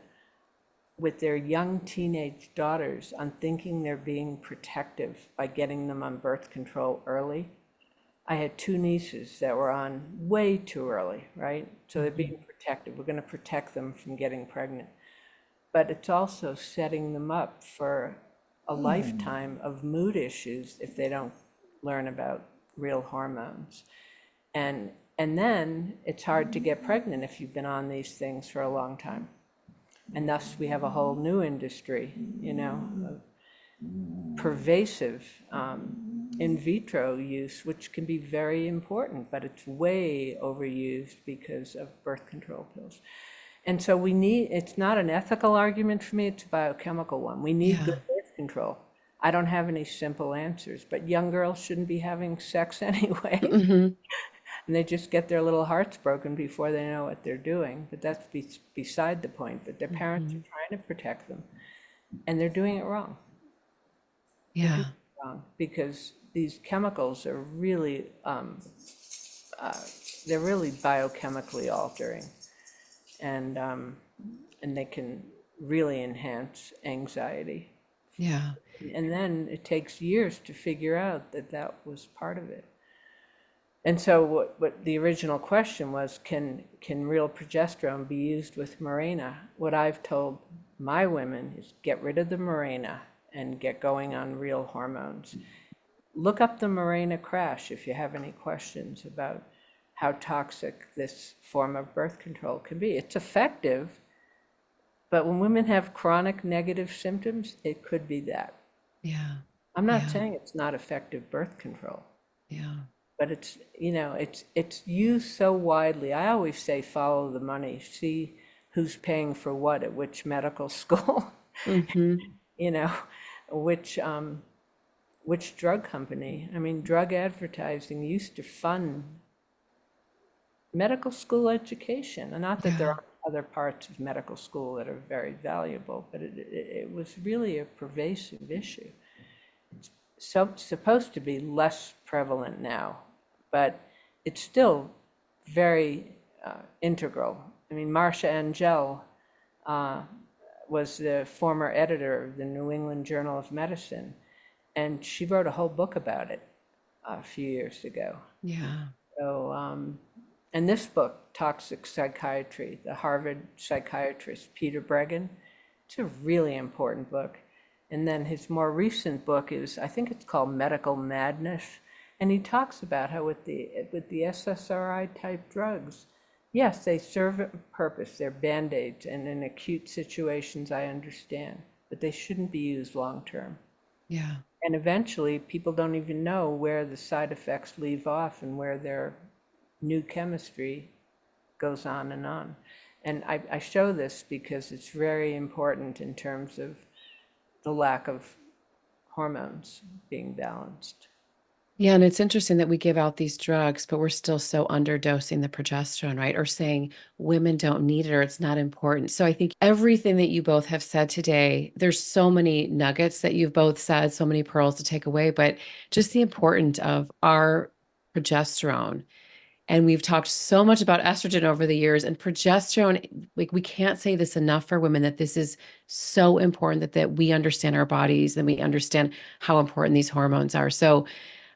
B: with their young teenage daughters on thinking they're being protective by getting them on birth control early. I had 2 nieces that were on way too early, right? So they're being protective. We're going to protect them from getting pregnant. But it's also setting them up for a lifetime of mood issues if they don't learn about real hormones. And then it's hard to get pregnant if you've been on these things for a long time. And thus we have a whole new industry, you know, of pervasive in vitro use, which can be very important, but it's way overused because of birth control pills. And so we need, it's not an ethical argument for me, it's a biochemical one. We need good birth control. I don't have any simple answers, but young girls shouldn't be having sex anyway. And they just get their little hearts broken before they know what they're doing. But that's beside the point. But their parents are trying to protect them, and they're doing it wrong.
A: Yeah.
B: Wrong because these chemicals are really, they're really biochemically altering, and they can really enhance anxiety.
A: Yeah.
B: And then it takes years to figure out that that was part of it. And so what the original question was, can real progesterone be used with Mirena? What I've told my women is get rid of the Mirena and get going on real hormones. Look up the Mirena crash if you have any questions about how toxic this form of birth control can be. It's effective, But when women have chronic negative symptoms, it could be that.
A: Yeah.
B: I'm not
A: Yeah.
B: saying it's not effective birth control,
A: Yeah.
B: but it's used so widely. I always say follow the money, see who's paying for what at which medical school,
A: Mm-hmm.
B: you know, which which drug company. I mean, drug advertising used to fund medical school education, and not that there
A: Yeah.
B: aren't other parts of medical school that are very valuable, but it was really a pervasive issue. Supposed to be less prevalent now, but it's still very integral. I mean, Marcia Angell was the former editor of the New England Journal of Medicine, and she wrote a whole book about it a few years ago.
A: Yeah.
B: So, and this book, Toxic Psychiatry, the Harvard psychiatrist Peter Breggin, it's a really important book. And then his more recent book is, I think it's called Medical Madness. And he talks about how with the SSRI type drugs, yes, they serve a purpose. They're Band-Aids, and in acute situations, I understand, but they shouldn't be used long term.
A: Yeah.
B: And eventually, people don't even know where the side effects leave off and where their new chemistry goes on and on. And I show this because it's very important in terms of the lack of hormones being balanced.
A: Yeah, and it's interesting that we give out these drugs, but we're still so underdosing the progesterone, right? Or saying women don't need it or it's not important. So I think everything that you both have said today, there's so many nuggets that you've both said, so many pearls to take away, but just the importance of our progesterone. And we've talked so much about estrogen over the years and progesterone. Like, we can't say this enough for women, that this is so important, that we understand our bodies and we understand how important these hormones are. So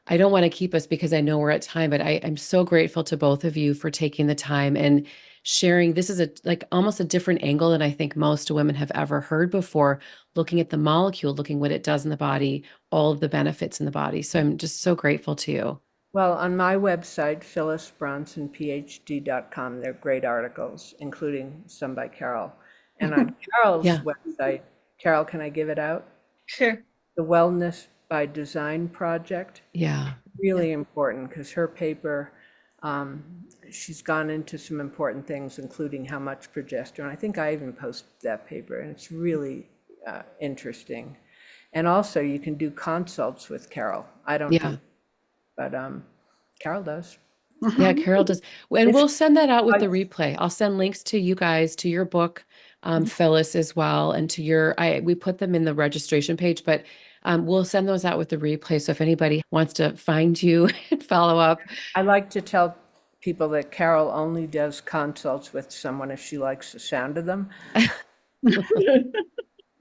A: I don't want to keep us because I know we're at time, but I'm so grateful to both of you for taking the time and sharing. This is like almost a different angle than I think most women have ever heard before, looking at the molecule, looking what it does in the body, all of the benefits in the body. So I'm just so grateful to you.
B: Well, on my website, Phyllis Bronson, Ph.D.com, there are great articles, including some by Carol. And on Carol's
A: Yeah.
B: website, Carol, can I give it out?
C: Sure.
B: The Wellness by Design Project.
A: Yeah.
B: Really important because her paper, she's gone into some important things, including how much progesterone. I think I even posted that paper, and it's really interesting. And also, you can do consults with Carol. I don't
A: Yeah.
B: do, but Carol does.
A: Yeah, Carol does. And
B: If
A: we'll send that out with the replay. I'll send links to you guys, to your book, Phyllis, as well, and to your, we put them in the registration page, but we'll send those out with the replay. So if anybody wants to find you and follow up.
B: I like to tell people that Carol only does consults with someone if she likes the sound of them.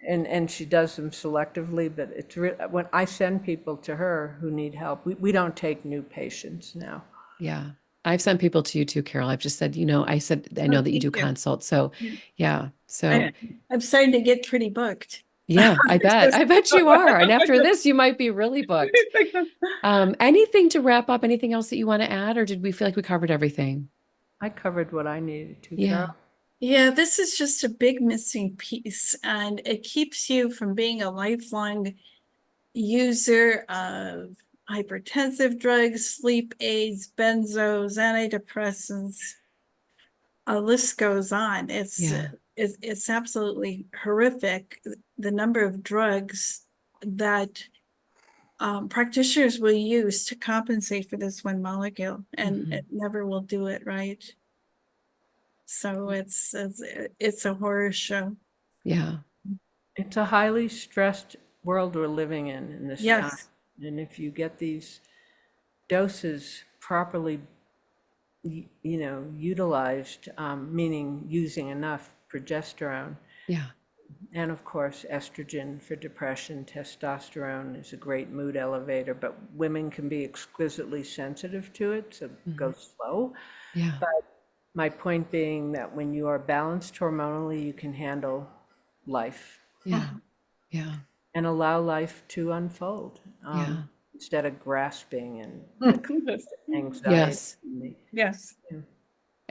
B: And she does them selectively, but it's when I send people to her who need help, we don't take new patients now.
A: Yeah. I've sent people to you too, Carol. I've just said, I said, I know
C: Oh,
A: that you do
C: thank you.
A: consults. So yeah. So
C: I'm starting to get pretty booked.
A: yeah, I bet you are. And after this, you might be really booked. Anything to wrap up? Anything else that you want to add, or did we feel like we covered everything?
B: I covered what I needed to,
A: Yeah.
B: Carol.
C: Yeah, this is just a big missing piece, and it keeps you from being a lifelong user of hypertensive drugs, sleep aids, benzos, antidepressants. A list goes on.
A: Yeah.
C: It's absolutely horrific, the number of drugs that practitioners will use to compensate for this one molecule, and it never will do it right. So it's a horror show.
A: Yeah.
B: It's a highly stressed world we're living in this time.
C: Yes.
B: And if you get these doses properly, utilized, meaning using enough progesterone,
A: Yeah.
B: and of course, estrogen for depression, testosterone is a great mood elevator, but women can be exquisitely sensitive to it, so go slow.
A: Yeah.
B: But my point being that when you are balanced hormonally, you can handle life.
A: Yeah. Yeah.
B: And allow life to unfold,
A: Yeah.
B: instead of grasping and the anxiety.
A: Yes.
C: Yes.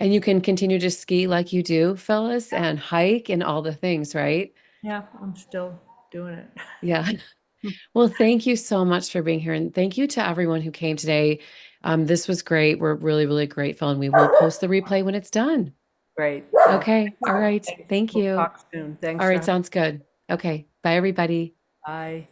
A: And you can continue to ski like you do, Phyllis, and hike and all the things, right?
B: Yeah, I'm still doing it.
A: Yeah. Well, thank you so much for being here. And thank you to everyone who came today. This was great. We're really, really grateful. And we will post the replay when it's done.
B: Great.
A: Okay. All right. Thank
B: We'll
A: you.
B: talk soon.
A: All
B: Thanks
A: right.
B: for,
A: Sounds good. Okay. Bye, everybody.
B: bye.